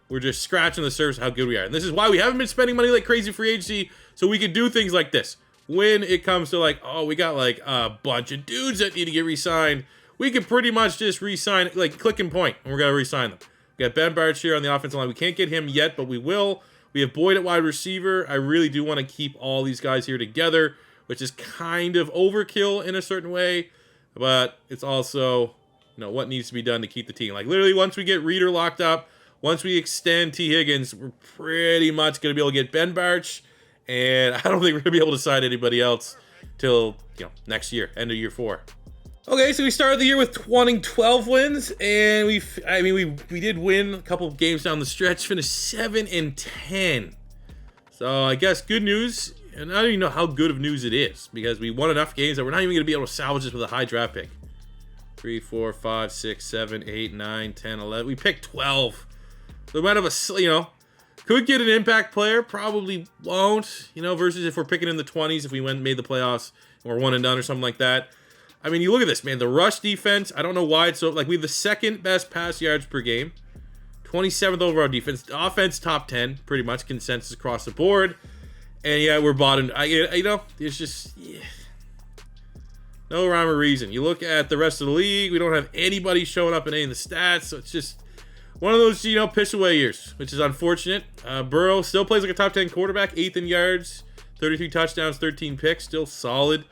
we're just scratching the surface of how good we are. And this is why we haven't been spending money like crazy free agency, so we can do things like this. When it comes to, like, oh, we got, like, a bunch of dudes that need to get re-signed, we can pretty much just re-sign, like, click and point, and we're going to re-sign them. We got Ben Bartch here on the offensive line. We can't get him yet, but we will. We have Boyd at wide receiver. I really do want to keep all these guys here together, which is kind of overkill in a certain way. But it's also, what needs to be done to keep the team. Like, literally, once we get Reader locked up, once we extend T. Higgins, we're pretty much going to be able to get Ben Bartch. And I don't think we're going to be able to sign anybody else till, next year, end of year 4. Okay, so we started the year with 12 wins. And we did win a couple of games down the stretch, finished 7-10. So I guess good news. And I don't even know how good of news it is, because we won enough games that we're not even going to be able to salvage this with a high draft pick. 3, 4, 5, 6, 7, 8, 9, 10, 11. We picked 12. So we might have could get an impact player, probably won't, versus if we're picking in the 20s, if we made the playoffs and we're 1 and done or something like that. I mean, you look at this, man. The rush defense, I don't know why it's so... Like, we have the second best pass yards per game. 27th overall defense. Offense, top 10. Pretty much consensus across the board. And, yeah, we're bottom. You know, it's just... Yeah. No rhyme or reason. You look at the rest of the league, we don't have anybody showing up in any of the stats. So, it's just one of those, you know, piss away years, which is unfortunate. Burrow still plays like a top 10 quarterback. 8th in yards. 33 touchdowns, 13 picks. Still solid.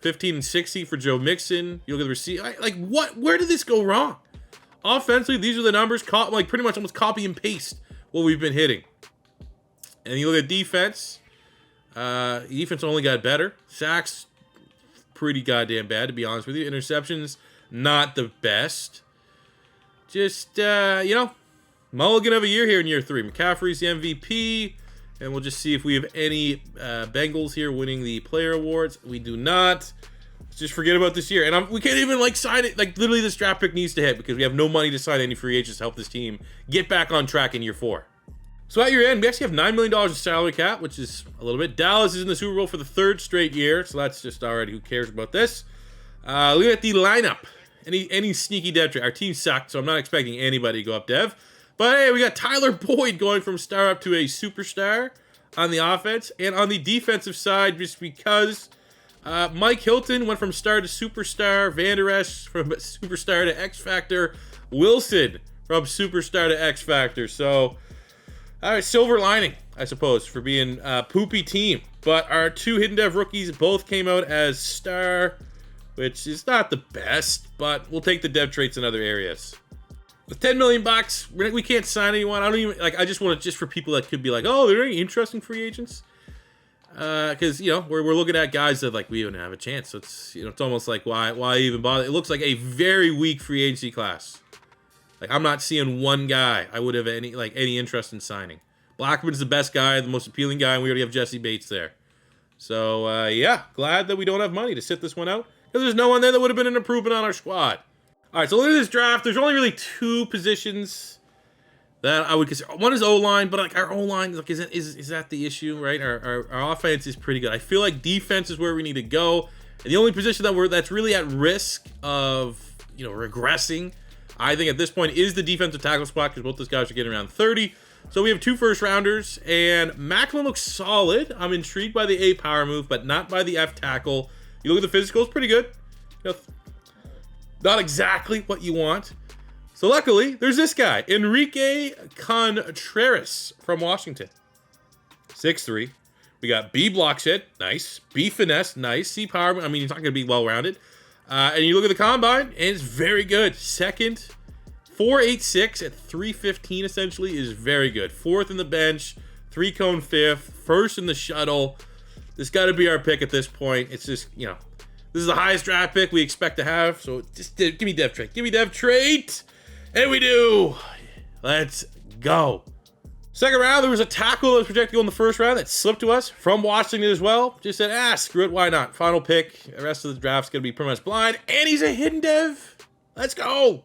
15 and 60 for Joe Mixon. You look at the receiver. Like, what? Where did this go wrong? Offensively, these are the numbers. Like, pretty much almost copy and paste what we've been hitting. And you look at defense. Defense only got better. Sacks, pretty goddamn bad, to be honest with you. Interceptions, not the best. Just, you know, mulligan of a year here in year 3. McCaffrey's the MVP. And we'll just see if we have any Bengals here winning the player awards. We do not. Let's just forget about this year. And we can't even, like, sign it. Like, literally, this draft pick needs to hit because we have no money to sign any free agents to help this team get back on track in year 4. So at year end, we actually have $9 million in salary cap, which is a little bit. Dallas is in the Super Bowl for the 3rd straight year. So that's just already, who cares about this? Look at the lineup. Any sneaky dev trade. Our team sucked, so I'm not expecting anybody to go up dev. But hey, we got Tyler Boyd going from star up to a superstar on the offense. And on the defensive side, just because Mike Hilton went from star to superstar, Van Der Esch from superstar to X Factor, Wilson from superstar to X Factor. So, all right, silver lining, I suppose, for being a poopy team. But our 2 hidden dev rookies both came out as star, which is not the best, but we'll take the dev traits in other areas. With $10 million, we can't sign anyone. I don't even, like, I just want it just for people that could be like, oh, there are any interesting free agents? Because, you know, we're looking at guys that, like, we don't have a chance. So it's, you know, it's almost like, why even bother? It looks like a very weak free agency class. Like, I'm not seeing one guy I would have any interest in signing. Blackman's the best guy, the most appealing guy, and we already have Jesse Bates there. So, yeah, glad that we don't have money to sit this one out. Because there's no one there that would have been an improvement on our squad. All right, so look at this draft. There's only really 2 positions that I would consider. One is O-line, but like our O-line, like, is that the issue, right? Our offense is pretty good. I feel like defense is where we need to go. And the only position that's really at risk of, you know, regressing, I think at this point, is the defensive tackle spot, because both those guys are getting around 30. So we have 2 first-rounders, and Macklin looks solid. I'm intrigued by the A power move, but not by the F tackle. You look at the physicals, pretty good. You know, not exactly what you want. So luckily, there's this guy, Enrique Contreras from Washington. 6'3". We got B blocks hit, nice. B finesse, nice. C power, I mean, he's not going to be well-rounded. And you look at the combine, and it's very good. Second, 4.86 at 315 essentially is very good. 4th in the bench, 3-cone 5th, 1st in the shuttle. This got to be our pick at this point. It's just, you know, this is the highest draft pick we expect to have. So just give me dev trait. Give me dev trait. And we do. Let's go. Second round, there was a tackle that was projected to go in the first round that slipped to us from Washington as well. Just said, screw it, why not? Final pick. The rest of the draft's going to be pretty much blind. And he's a hidden dev. Let's go.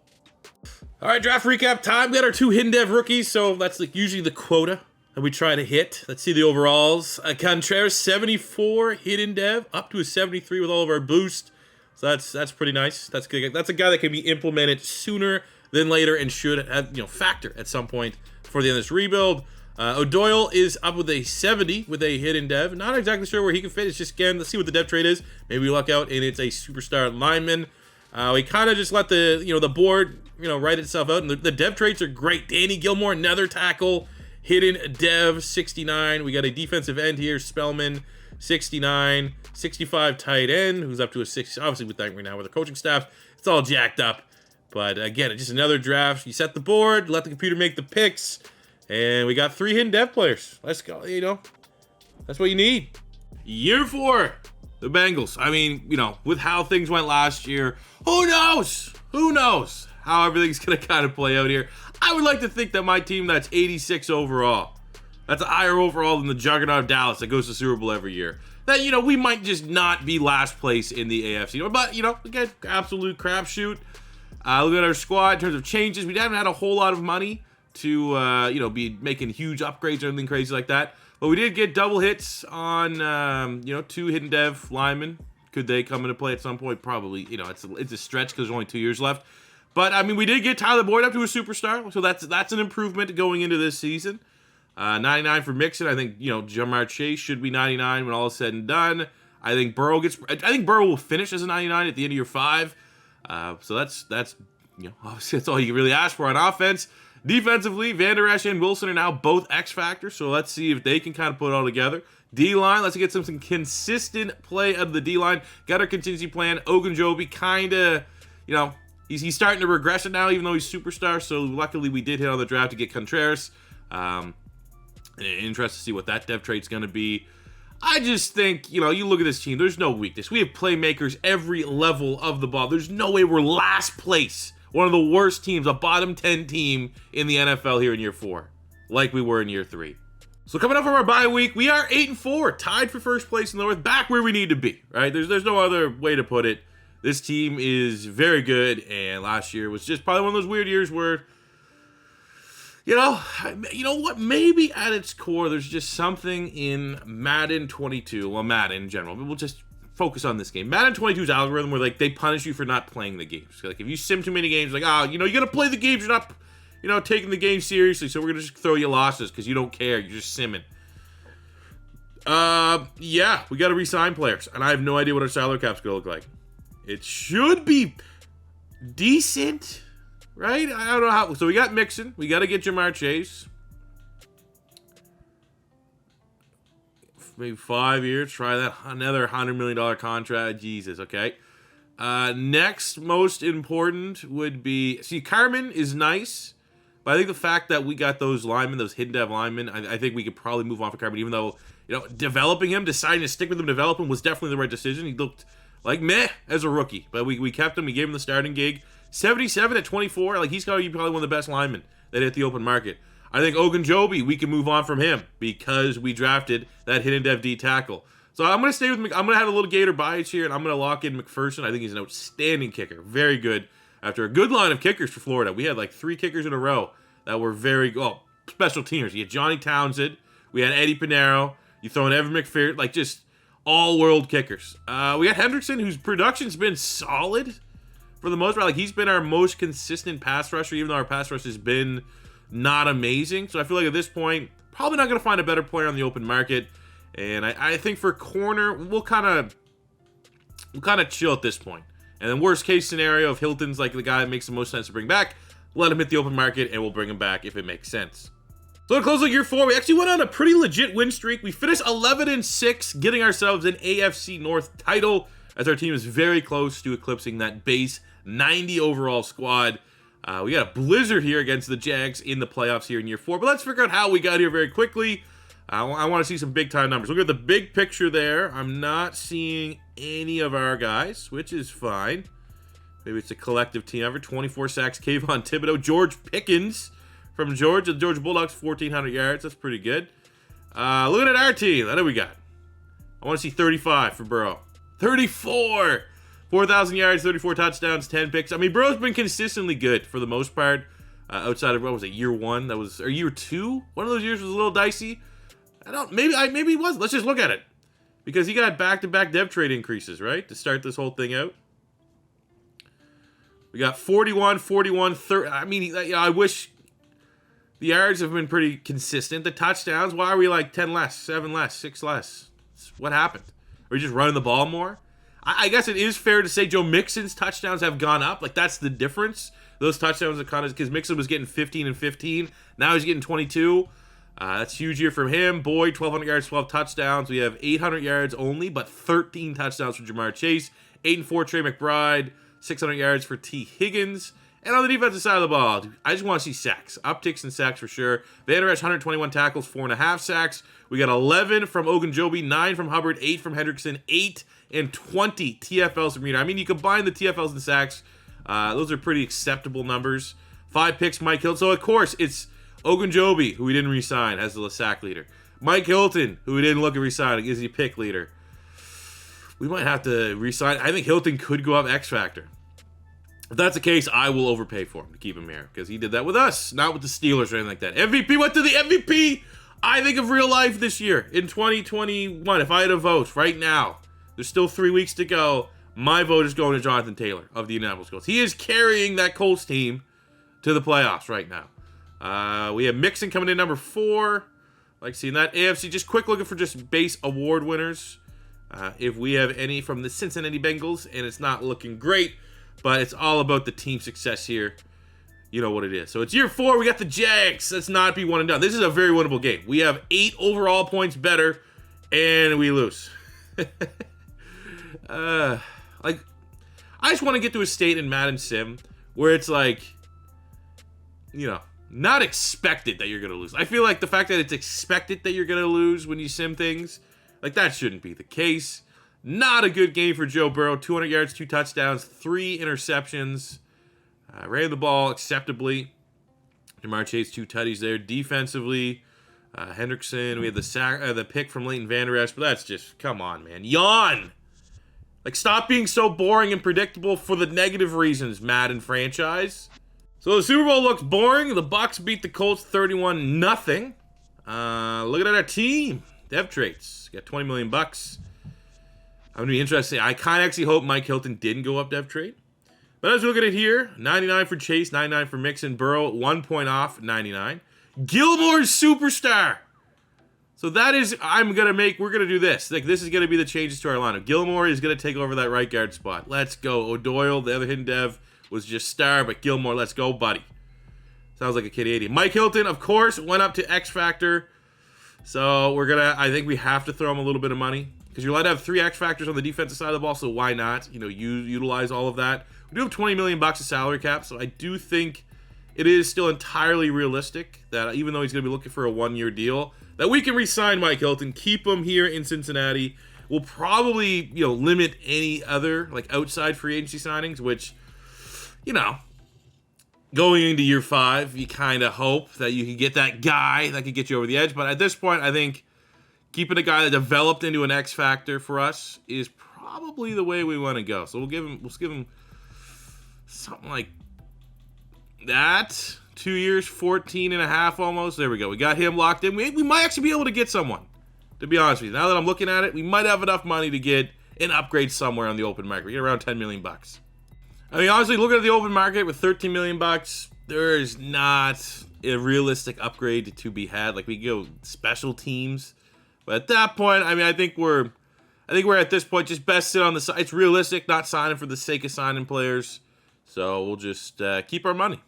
All right, draft recap time. We got our 2 hidden dev rookies, so that's like usually the quota that we try to hit. Let's see the overalls. Contreras, 74 hidden dev, up to a 73 with all of our boost. So that's pretty nice. That's good. That's a guy that can be implemented sooner than later and should have, you know, factor at some point for the end of this rebuild. O'Doyle is up with a 70 with a hidden dev. Not exactly sure where he can fit. It's just, again, let's see what the dev trade is. Maybe we luck out and it's a superstar lineman. We kind of just let the, you know, the board, you know, write itself out. And the dev traits are great. Danny Gilmore, another tackle. Hidden dev, 69. We got a defensive end here, Spellman, 69. 65 tight end, who's up to a 60. Obviously, with that right now with the coaching staff, it's all jacked up. But again, it's just another draft. You set the board, let the computer make the picks, and we got 3 hidden dev players. Let's go, you know. That's what you need. Year 4, the Bengals. I mean, you know, with how things went last year, who knows? Who knows how everything's going to kind of play out here. I would like to think that my team that's 86 overall, that's a higher overall than the juggernaut of Dallas that goes to Super Bowl every year, that, you know, we might just not be last place in the AFC. But, you know, again, absolute crapshoot. Look at our squad in terms of changes. We haven't had a whole lot of money to, you know, be making huge upgrades or anything crazy like that. But we did get double hits on, you know, 2 hidden dev linemen. Could they come into play at some point? Probably. You know, it's a stretch because there's only 2 years left. But, I mean, we did get Tyler Boyd up to a superstar, so that's an improvement going into this season. 99 for Mixon. I think, you know, Jamar Chase should be 99 when all is said and done. I think Burrow will finish as a 99 at the end of year 5. So that's you know, obviously that's all you can really ask for on offense. Defensively, Van Der Esch and Wilson are now both X factors, so let's see if they can kind of put it all together. D-line, let's get some consistent play out of the D-line. Got our contingency plan. Ogunjobi kind of, you know, he's starting to regress it now, even though he's superstar. So luckily we did hit on the draft to get Contreras. Interested to see what that depth trade's going to be. I just think, you know, you look at this team, there's no weakness. We have playmakers every level of the ball. There's no way we're last place. One of the worst teams, a bottom 10 team in the NFL here in year 4, like we were in year 3. So coming up from our bye week, we are 8-4, tied for first place in the North, back where we need to be, right? There's no other way to put it. This team is very good, and last year was just probably one of those weird years where, you know what? Maybe at its core, there's just something in Madden 22. Well, Madden in general, but we'll just focus on this game. Madden 22's algorithm where like they punish you for not playing the games. Like if you sim too many games, like you know, you gotta play the games. You're not, you know, taking the game seriously. So we're gonna just throw you losses because you don't care. You're just simming. Yeah, we gotta re-sign players, and I have no idea what our salary cap's gonna look like. It should be decent. Right? I don't know how. So we got Mixon. We got to get Jamar Chase. Maybe 5 years. Try that. Another $100 million contract. Jesus. Okay. Next most important would be... See, Carmen is nice. But I think the fact that we got those linemen, those hidden dev linemen, I think we could probably move on for Carmen. Even though, you know, developing him, deciding to stick with him, develop him was definitely the right decision. He looked like meh as a rookie. But we kept him. We gave him the starting gig. 77 at 24, like he's probably one of the best linemen that hit the open market. I think Ogunjobi, we can move on from him because we drafted that hidden dev D tackle. So I'm going to stay with I'm going to have a little Gator bias here, and I'm going to lock in McPherson. I think he's an outstanding kicker. Very good. After a good line of kickers for Florida, we had like 3 kickers in a row that were very good. Special teamers. You had Johnny Townsend. We had Eddie Pinero. You throw in Evan McPherson. Like just all-world kickers. We got Hendrickson, whose production's been solid. For the most part, like he's been our most consistent pass rusher, even though our pass rush has been not amazing. So I feel like at this point, probably not going to find a better player on the open market. And I think for corner, we'll kind of chill at this point. And then worst case scenario, if Hilton's like the guy that makes the most sense to bring back, let him hit the open market and we'll bring him back if it makes sense. So to close out year 4, we actually went on a pretty legit win streak. We finished 11-6, getting ourselves an AFC North title, as our team is very close to eclipsing that base 90 overall squad. We got a blizzard here against the Jags in the playoffs here in year 4. But let's figure out how we got here very quickly. I want to see some big-time numbers. Look at the big picture there. I'm not seeing any of our guys, which is fine. Maybe it's a collective team effort. 24 sacks, Kayvon Thibodeau. George Pickens from Georgia. The Georgia Bulldogs, 1,400 yards. That's pretty good. Looking at our team, what do we got? I want to see 35 for Burrow. 34! 4,000 yards, 34 touchdowns, 10 picks. I mean, Burrow's been consistently good for the most part. Outside of, what was it, year 1? Or year 2? One of those years was a little dicey. Maybe he was. Let's just look at it. Because he got back-to-back dev trade increases, right? To start this whole thing out. We got 41, 30. I mean, I wish the yards have been pretty consistent. The touchdowns, why are we like 10 less, 7 less, 6 less? What happened? Are we just running the ball more? I guess it is fair to say Joe Mixon's touchdowns have gone up. Like, that's the difference. Those touchdowns are kind of, because Mixon was getting 15 and 15. Now he's getting 22. That's a huge year from him. Boyd, 1,200 yards, 12 touchdowns. We have 800 yards only, but 13 touchdowns for Jamar Chase. 8 and 4, Trey McBride. 600 yards for T. Higgins. And on the defensive side of the ball, I just want to see sacks. Upticks in sacks for sure. Van Der Esch, 121 tackles, 4.5 sacks. We got 11 from Ogunjobi, 9 from Hubbard, 8 from Hendrickson, 8 and 20 TFLs from Reader. I mean, you combine the TFLs and sacks, those are pretty acceptable numbers. 5 picks, Mike Hilton. So, of course, it's Ogunjobi, who we didn't re-sign, as the sack leader. Mike Hilton, who we didn't look at re-signing, is the pick leader. We might have to re-sign. I think Hilton could go up X Factor. If that's the case, I will overpay for him to keep him here, because he did that with us, not with the Steelers or anything like that. MVP went to the MVP, I think, of real life this year, in 2021. If I had a vote right now, There's still 3 weeks to go. My vote is going to Jonathan Taylor of the Indianapolis Colts. He is carrying that Colts team to the playoffs right now. We have Mixon coming in number 4. Like seeing that. AFC, just quick looking for just base award winners. If we have any from the Cincinnati Bengals, and it's not looking great, but it's all about the team success here. You know what it is. So it's year 4. We got the Jags. Let's not be one and done. This is a very winnable game. We have 8 overall points better, and we lose. Like, I just want to get to a state in Madden Sim where it's like, you know, not expected that you're going to lose. I feel like the fact that it's expected that you're going to lose when you sim things, like that shouldn't be the case. Not a good game for Joe Burrow. 200 yards, 2 touchdowns, 3 interceptions. Ran the ball acceptably. Jamar Chase, 2 tutties there. Defensively, Hendrickson. We had the pick from Leighton Vander Esch, but that's just, come on, man. Yawn! Like, stop being so boring and predictable for the negative reasons, Madden franchise. So the Super Bowl looks boring. The Bucs beat the Colts 31-0. Looking at our team. Dev traits. Got $20 million. I'm going to be interested. I kind of actually hope Mike Hilton didn't go up dev trait. But as we look at it here, 99 for Chase, 99 for Mixon. Burrow, 1 point off, 99. Gilmore's superstar. So that is, we're going to do this. Like, this is going to be the changes to our lineup. Gilmore is going to take over that right guard spot. Let's go. O'Doyle, the other hidden dev, was just star, but Gilmore, let's go, buddy. Sounds like a kid 80. Mike Hilton, of course, went up to X Factor. So I think we have to throw him a little bit of money. Because you're allowed to have 3 X Factors on the defensive side of the ball, so why not? You know, utilize all of that. We do have $20 million of salary cap, so I do think it is still entirely realistic that even though he's going to be looking for a 1-year deal, that we can re-sign Mike Hilton, keep him here in Cincinnati. We'll probably, you know, limit any other, like, outside free agency signings, which, you know, going into year 5, you kind of hope that you can get that guy that could get you over the edge. But at this point, I think keeping a guy that developed into an X factor for us is probably the way we want to go. So we'll give him something like that. 2 years, 14 and a half almost. There we go. We got him locked in. We might actually be able to get someone, to be honest with you. Now that I'm looking at it, we might have enough money to get an upgrade somewhere on the open market. We get around $10 million. I mean, honestly, looking at the open market with $13 million, there is not a realistic upgrade to be had. Like, we go special teams. But at that point, I mean, I think we're at this point just best sit on the side. It's realistic, not signing for the sake of signing players. So we'll just keep our money.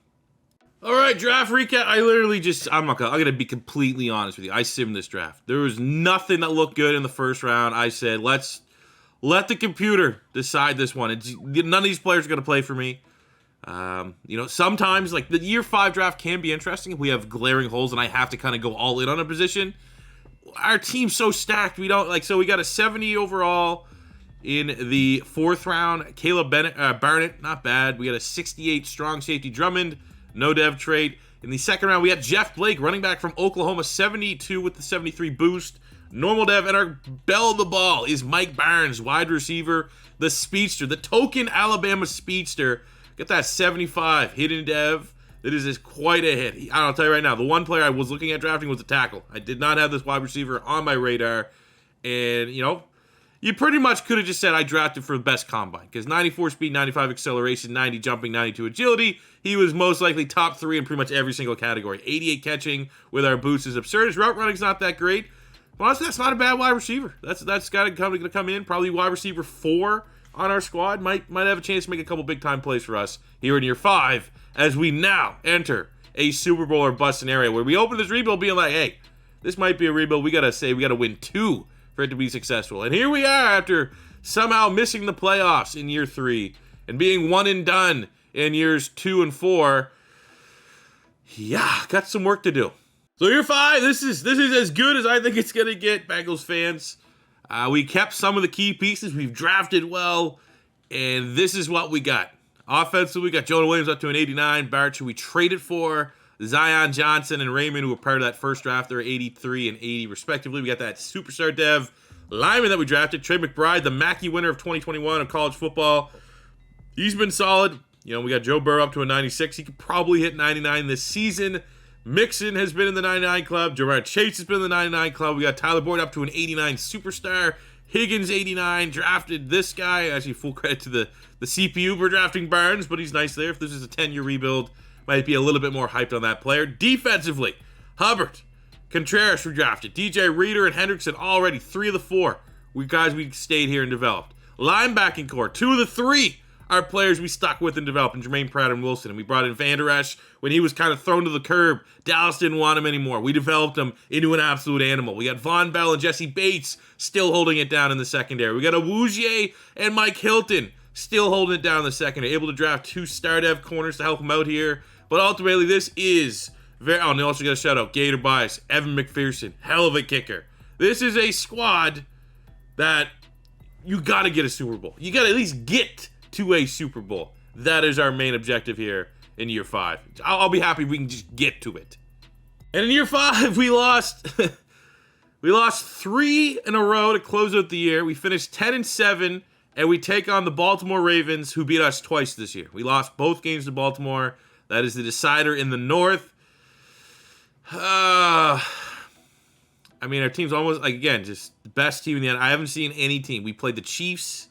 All right, draft recap. I'm going to be completely honest with you. I simmed this draft. There was nothing that looked good in the first round. I said, let's let the computer decide this one. None of these players are going to play for me. You know, sometimes, like, the year 5 draft can be interesting if we have glaring holes and I have to kind of go all in on a position. Our team's so stacked, we don't, like, so we got a 70 overall in the 4th round. Caleb Barnett, not bad. We got a 68 strong safety Drummond, no dev trait. In the 2nd round, we had Jeff Blake, running back from Oklahoma, 72 with the 73 boost. Normal dev, and our bell of the ball is Mike Barnes, wide receiver, the speedster, the token Alabama speedster. Get that 75 hidden dev. That is quite a hit. I'll tell you right now, the one player I was looking at drafting was a tackle. I did not have this wide receiver on my radar. And, you know, you pretty much could have just said I drafted for the best combine. Because 94 speed, 95 acceleration, 90 jumping, 92 agility. He was most likely top 3 in pretty much every single category. 88 catching with our boost is absurd. His route running's not that great. But honestly, that's not a bad wide receiver. That's got to come in. Probably wide receiver 4 on our squad. Might have a chance to make a couple big-time plays for us here in year 5. As we now enter a Super Bowl or bust scenario where we open this rebuild being like, hey, this might be a rebuild. We got to win 2 for it to be successful. And here we are after somehow missing the playoffs in year 3 and being one and done in years 2 and 4. Yeah, got some work to do. So year 5, this is as good as I think it's going to get, Bengals fans. We kept some of the key pieces. We've drafted well, and this is what we got. Offensively, we got Jonah Williams up to an 89. Barrett, who we traded for. Zion Johnson and Raymond, who were part of that first draft. They're 83 and 80, respectively. We got that superstar dev lineman that we drafted. Trey McBride, the Mackey winner of 2021 of college football. He's been solid. You know, we got Joe Burrow up to a 96. He could probably hit 99 this season. Mixon has been in the 99 club. Jamar Chase has been in the 99 club. We got Tyler Boyd up to an 89 superstar. Higgins 89, drafted this guy. Actually, full credit to the CPU for drafting Barnes, but he's nice there. If this is a 10-year rebuild, might be a little bit more hyped on that player. Defensively, Hubbard, Contreras redrafted. DJ Reader and Hendrickson already 3 of the 4. We stayed here and developed. Linebacking core, 2 of the 3 are players we stuck with and developed, in Jermaine Pratt and Wilson. And we brought in Van Der Esch when he was kind of thrown to the curb. Dallas didn't want him anymore. We developed him into an absolute animal. We got Von Bell and Jesse Bates still holding it down in the secondary. We got Awuzie and Mike Hilton still holding it down in the secondary. Able to draft 2 star dev corners to help him out here. But ultimately, this is very... Oh, and they also got a shout-out. Gator Bias, Evan McPherson, hell of a kicker. This is a squad that you got to get a Super Bowl. You got to at least get to a Super Bowl. That is our main objective here in year 5. I'll be happy if we can just get to it. And in year 5, we lost we lost 3 in a row to close out the year. We finished 10-7, and we take on the Baltimore Ravens, who beat us twice this year. We lost both games to Baltimore. That is the decider in the North. I mean, our team's almost, like, again, just the best team in the end. I haven't seen any team. We played the Chiefs.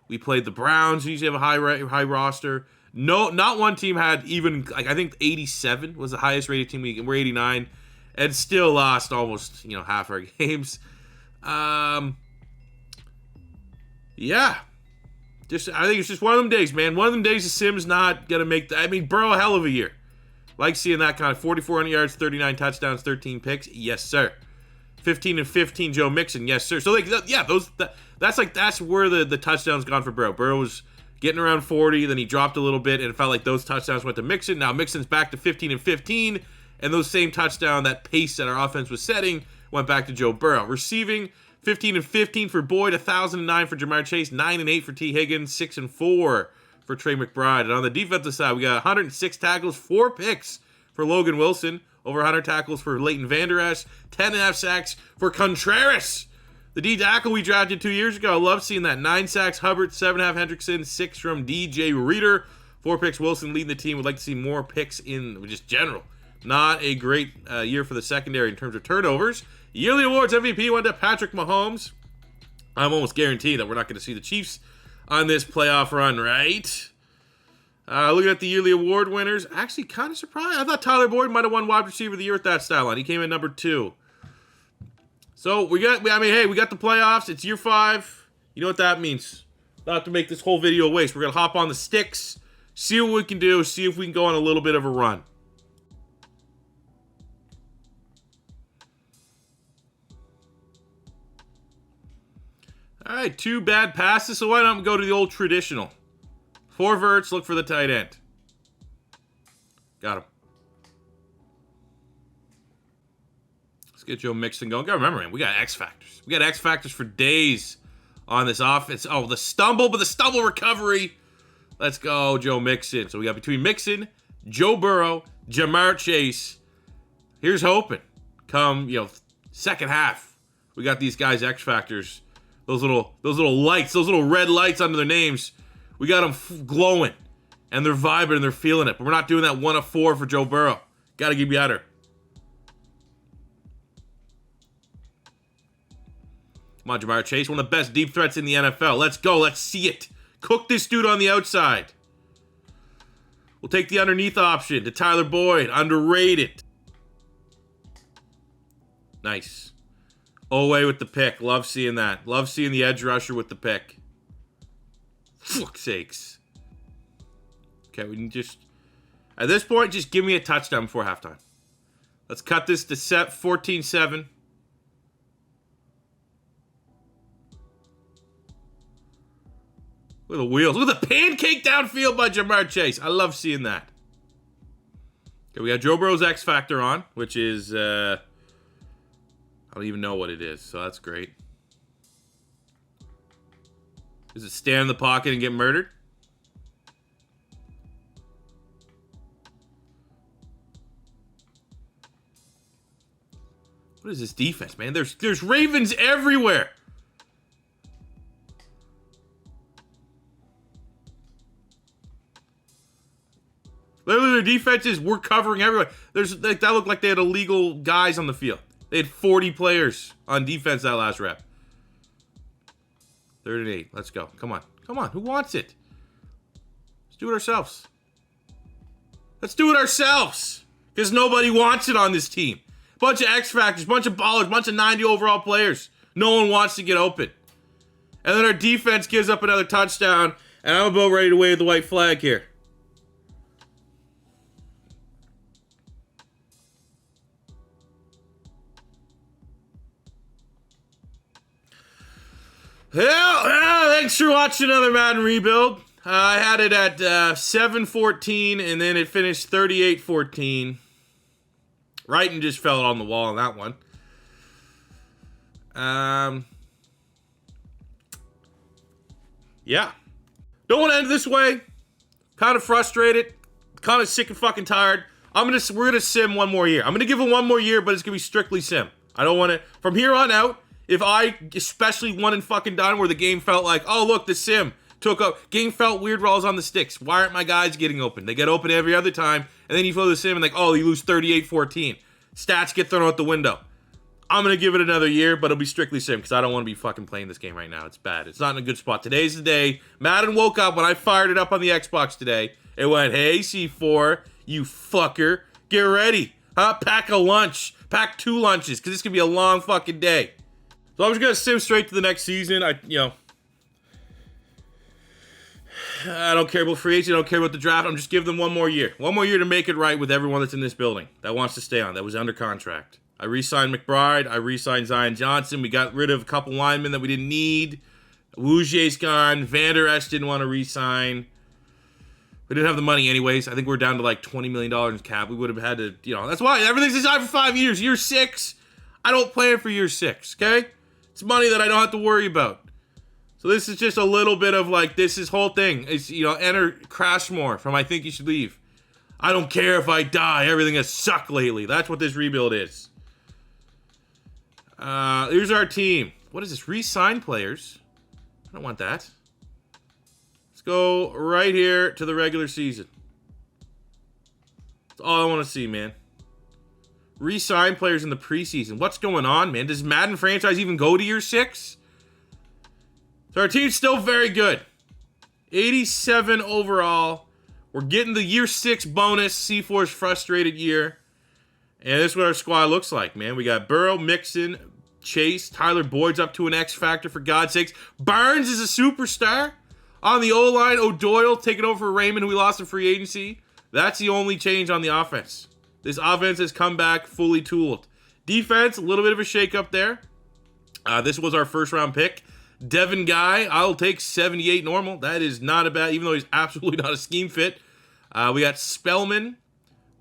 We played the Browns, who usually have a high roster. No, not one team had even, like, I think 87 was the highest rated team. We're 89, and still lost almost, half our games. Yeah. I think it's just one of them days, man. One of them days the Sim's not going to make Burrow, a hell of a year. Like seeing that kind of 4,400 yards, 39 touchdowns, 13 picks. Yes, sir. 15-15 Joe Mixon. Yes, sir. So, that's where the touchdowns gone for Burrow. Burrow was getting around 40, then he dropped a little bit, and it felt like those touchdowns went to Mixon. Now Mixon's back to 15-15, and those same touchdown, that pace that our offense was setting, went back to Joe Burrow. Receiving, 15-15 for Boyd, 1,009 for Jamar Chase, 9-8 for T. Higgins, 6-4 for Trey McBride. And on the defensive side, we got 106 tackles, 4 picks for Logan Wilson, over 100 tackles for Leighton Vander Esch, 10.5 sacks for Contreras, the D tackle we drafted 2 years ago. I love seeing that. 9 sacks, Hubbard, 7.5 Hendrickson, 6 from DJ Reader, 4 picks Wilson leading the team. Would like to see more picks in just general. Not a great year for the secondary in terms of turnovers. Yearly awards MVP went to Patrick Mahomes. I'm almost guaranteed that we're not going to see the Chiefs on this playoff run, right? Looking at the yearly award winners, actually kind of surprised. I thought Tyler Boyd might have won wide receiver of the year with that style line. He came in number 2. So we got the playoffs. It's year 5. You know what that means. Not to make this whole video a waste. We're going to hop on the sticks, see what we can do, see if we can go on a little bit of a run. All right, 2 bad passes, so why not go to the old traditional? 4 verts, look for the tight end. Got him. Let's get Joe Mixon going. Gotta remember, man, we got X Factors. We got X Factors for days on this offense. Oh, the stumble recovery. Let's go, Joe Mixon. So we got between Mixon, Joe Burrow, Jamar Chase. Here's hoping. Come, second half, we got these guys X Factors. Those little lights, those little red lights under their names. We got them glowing, and they're vibing, and they're feeling it. But we're not doing that 1 of 4 for Joe Burrow. Got to get better. Come on, Jamar Chase, one of the best deep threats in the NFL. Let's go. Let's see it. Cook this dude on the outside. We'll take the underneath option to Tyler Boyd. Underrated. Nice. Owe with the pick. Love seeing that. Love seeing the edge rusher with the pick. Fuck's sakes. Okay, we can just... At this point, just give me a touchdown before halftime. Let's cut this to 14-7. Look at the wheels. Look at the pancake downfield by Jamar Chase. I love seeing that. Okay, we got Joe Burrow's X Factor on, which is... I don't even know what it is, so that's great. Does it stand in the pocket and get murdered? What is this defense, man? There's Ravens everywhere. Literally, their defenses were covering everywhere. That looked like they had illegal guys on the field. They had 40 players on defense that last rep. 3rd and 8. Let's go. Come on. Come on. Who wants it? Let's do it ourselves. Let's do it ourselves. Because nobody wants it on this team. Bunch of X Factors, bunch of ballers, bunch of 90 overall players. No one wants to get open. And then our defense gives up another touchdown. And I'm about ready to wave the white flag here. Yeah, thanks for watching another Madden rebuild. I had it at 7-14, and then it finished 38-14. Writing just fell on the wall on that one. Yeah. Don't want to end this way. Kind of frustrated. Kind of sick and fucking tired. We're gonna sim one more year. I'm gonna give it one more year, but it's gonna be strictly sim. I don't want to. From here on out, if I especially one and fucking done where the game felt like, oh look, the sim took up. Game felt weird while I was on the sticks. Why aren't my guys getting open? They get open every other time, and then you throw the sim and like, oh, you lose 38-14. Stats get thrown out the window. I'm gonna give it another year, but it'll be strictly sim because I don't want to be fucking playing this game right now. It's bad. It's not in a good spot. Today's the day. Madden woke up when I fired it up on the Xbox today. It went, hey C4, you fucker, get ready. Pack a lunch. Pack 2 lunches because this could be a long fucking day. So I'm just gonna sim straight to the next season. I don't care about free agent. I don't care about the draft. I'm just giving them one more year. One more year to make it right with everyone that's in this building that wants to stay on, that was under contract. I re-signed McBride. I re-signed Zion Johnson. We got rid of a couple linemen that we didn't need. Wougier's gone. Van Der Esch didn't want to re-sign. We didn't have the money anyways. I think we're down to like $20 million in cap. We would have had to, that's why everything's designed for 5 years. Year 6, I don't plan for year 6, okay? It's money that I don't have to worry about. So this is just a little bit of like, this whole thing. It's, enter Crashmore from I Think You Should Leave. I don't care if I die. Everything has sucked lately. That's what this rebuild is. Here's our team. What is this? Re-sign players? I don't want that. Let's go right here to the regular season. That's all I want to see, man. Re-sign players in the preseason. What's going on, man? Does Madden franchise even go to year 6? So our team's still very good. 87 overall. We're getting the year 6 bonus. C4's frustrated year. And this is what our squad looks like, man. We got Burrow, Mixon, Chase. Tyler Boyd's up to an X Factor, for God's sakes. Barnes is a superstar. On the O-line, O'Doyle taking over for Raymond, who we lost in free agency. That's the only change on the offense. This offense has come back fully tooled. Defense, a little bit of a shake-up there. This was our first-round pick. Devin Guy, I'll take 78 normal. That is not a bad, even though he's absolutely not a scheme fit. We got Spellman,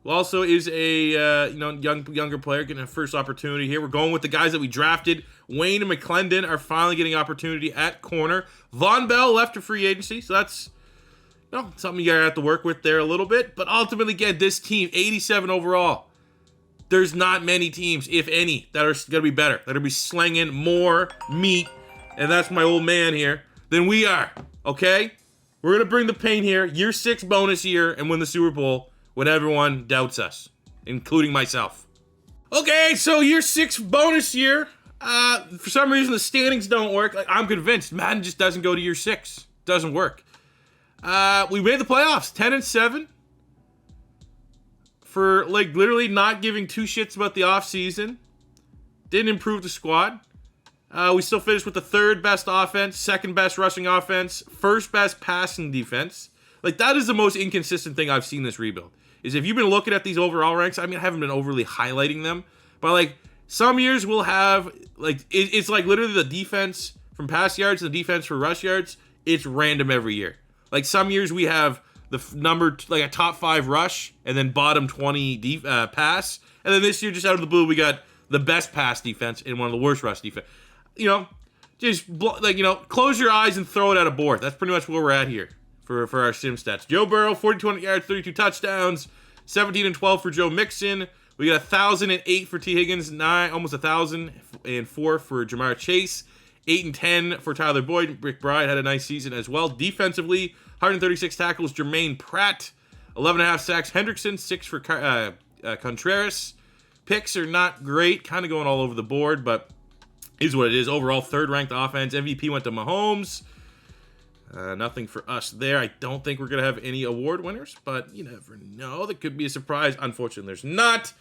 who also is a younger player, getting a first opportunity here. We're going with the guys that we drafted. Wayne and McClendon are finally getting opportunity at corner. Von Bell left to free agency, so that's something you gotta have to work with there a little bit. But ultimately, again, this team, 87 overall. There's not many teams, if any, that are gonna be better, that are be slinging more meat, and that's my old man here, than we are. Okay, we're gonna bring the pain here. Year 6 bonus year and win the Super Bowl when everyone doubts us, including myself. Okay, so year 6 bonus year. For some reason, the standings don't work. Like, I'm convinced Madden just doesn't go to year 6. Doesn't work. We made the playoffs, 10-7. For like literally not giving 2 shits about the offseason. Didn't improve the squad. We still finished with the 3rd best offense, 2nd best rushing offense, 1st best passing defense. Like, that is the most inconsistent thing I've seen this rebuild. Is if you've been looking at these overall ranks, I mean, I haven't been overly highlighting them, but like some years we'll have like it's like literally the defense from pass yards to the defense for rush yards. It's random every year. Like some years we have the number like a top 5 rush and then bottom 20 pass, and then this year just out of the blue we got the best pass defense and one of the worst rush defense. Just close your eyes and throw it at a board. That's pretty much where we're at here for our sim stats. Joe Burrow, 4,200 yards, 32 touchdowns, 17-12 for Joe Mixon. We got 1,008 for T. Higgins, almost 1,004 for Jamar Chase, 8-10 for Tyler Boyd. McBride had a nice season as well. Defensively, 136 tackles, Jermaine Pratt, 11.5 sacks, Hendrickson, 6 for Contreras. Picks are not great, kind of going all over the board, but is what it is. Overall, third-ranked offense. MVP went to Mahomes. Nothing for us there. I don't think we're going to have any award winners, but you never know. That could be a surprise. Unfortunately, there's not.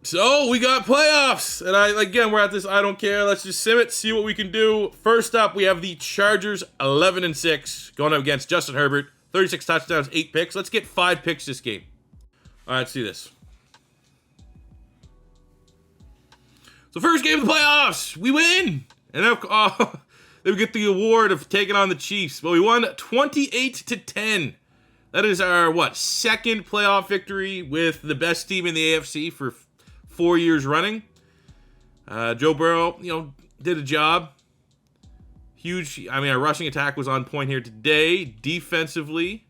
So we got playoffs. And again, we're at this I don't care. Let's just sim it, see what we can do. First up, we have the Chargers, 11-6, going up against Justin Herbert. 36 touchdowns, 8 picks. Let's get 5 picks this game. All right, let's do this. So first game of the playoffs, we win. And then, then we get the award of taking on the Chiefs. But we won 28-10. That is our, second playoff victory with the best team in the AFC for 4 years running. Joe Burrow, did a job. Huge. I mean, our rushing attack was on point here today. Defensively,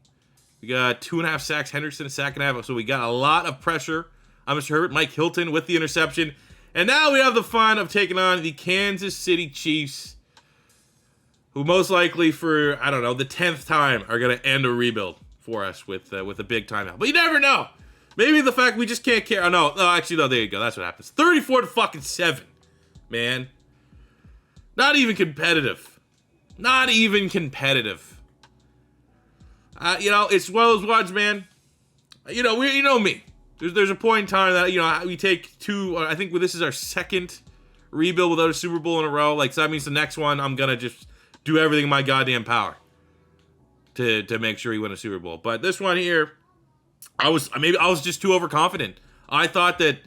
we got 2.5 sacks. Henderson, a sack and a half. So we got a lot of pressure on Mr. Herbert. Mike Hilton with the interception. And now we have the fun of taking on the Kansas City Chiefs, who most likely for, I don't know, the 10th time are going to end a rebuild for us with a big timeout. But you never know. Maybe the fact we just can't care. Oh, no, actually, no, there you go. That's what happens. 34-7, man. Not even competitive. Not even competitive. It's one of those ones, man. You know me. There's a point in time that, we take 2, I think this is our second rebuild without a Super Bowl in a row. So that means the next one, I'm going to just do everything in my goddamn power to make sure we win a Super Bowl. But this one here, I was just too overconfident. I thought that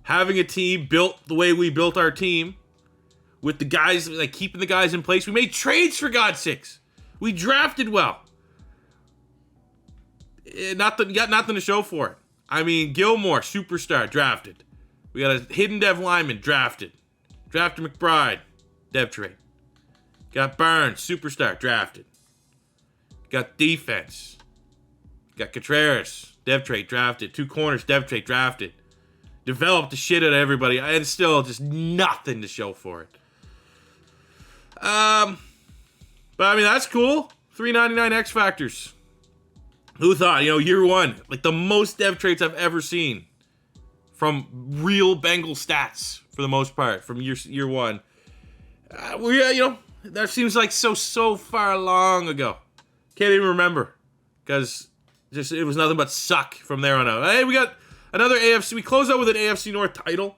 having a team built the way we built our team, with the guys, keeping the guys in place. We made trades, for God's sakes. We drafted well. Got nothing to show for it. I mean, Gilmore, superstar, drafted. We got a hidden dev lineman, drafted. Drafted McBride, dev trade. Got Burns, superstar, drafted. Got defense. Got Contreras, dev trade, drafted. 2 corners, dev trade, drafted. Developed the shit out of everybody, and still just nothing to show for it. But I mean, that's cool. 399 X Factors. Who thought, year one, the most dev traits I've ever seen from real Bengal stats for the most part from year one. That seems like so far long ago. Can't even remember because it was nothing but suck from there on out. Hey, we got another AFC. We close out with an AFC North title,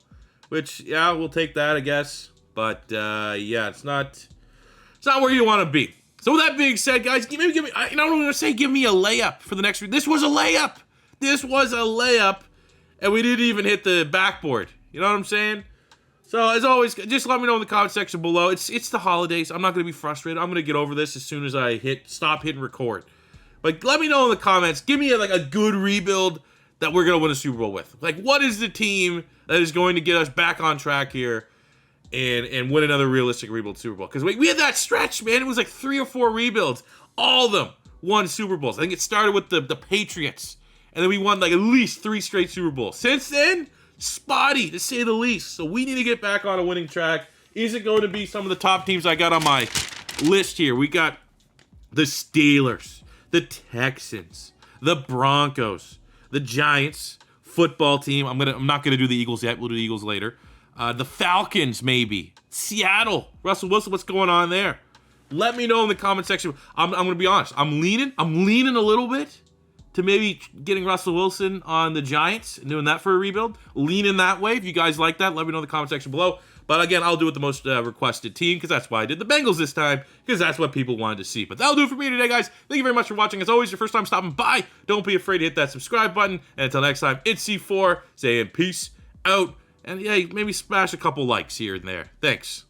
which, we'll take that, I guess. But, it's not where you want to be. So with that being said, guys, give me, I don't want to say give me a layup for the next week. This was a layup. And we didn't even hit the backboard. You know what I'm saying? So, as always, just let me know in the comment section below. It's the holidays. I'm not going to be frustrated. I'm going to get over this as soon as I stop hitting record. But let me know in the comments. Give me a good rebuild that we're going to win a Super Bowl with. What is the team that is going to get us back on track here and win another realistic rebuild Super Bowl? Because we had that stretch, man. It was 3 or 4 rebuilds. All of them won Super Bowls. I think it started with the Patriots. And then we won at least 3 straight Super Bowls. Since then, spotty, to say the least. So we need to get back on a winning track. Is it going to be some of the top teams I got on my list here? We got the Steelers, the Texans, the Broncos, the Giants, football team. I'm not gonna do the Eagles yet. We'll do the Eagles later. The Falcons, maybe. Seattle. Russell Wilson, what's going on there? Let me know in the comment section. I'm gonna be honest. I'm leaning a little bit to maybe getting Russell Wilson on the Giants and doing that for a rebuild. Leaning that way. If you guys like that, let me know in the comment section below. But again, I'll do it the most requested team because that's why I did the Bengals this time, because that's what people wanted to see. But that'll do it for me today, guys. Thank you very much for watching. As always, your first time stopping by, don't be afraid to hit that subscribe button. And until next time, it's C4 saying peace out. And yeah, maybe smash a couple likes here and there. Thanks.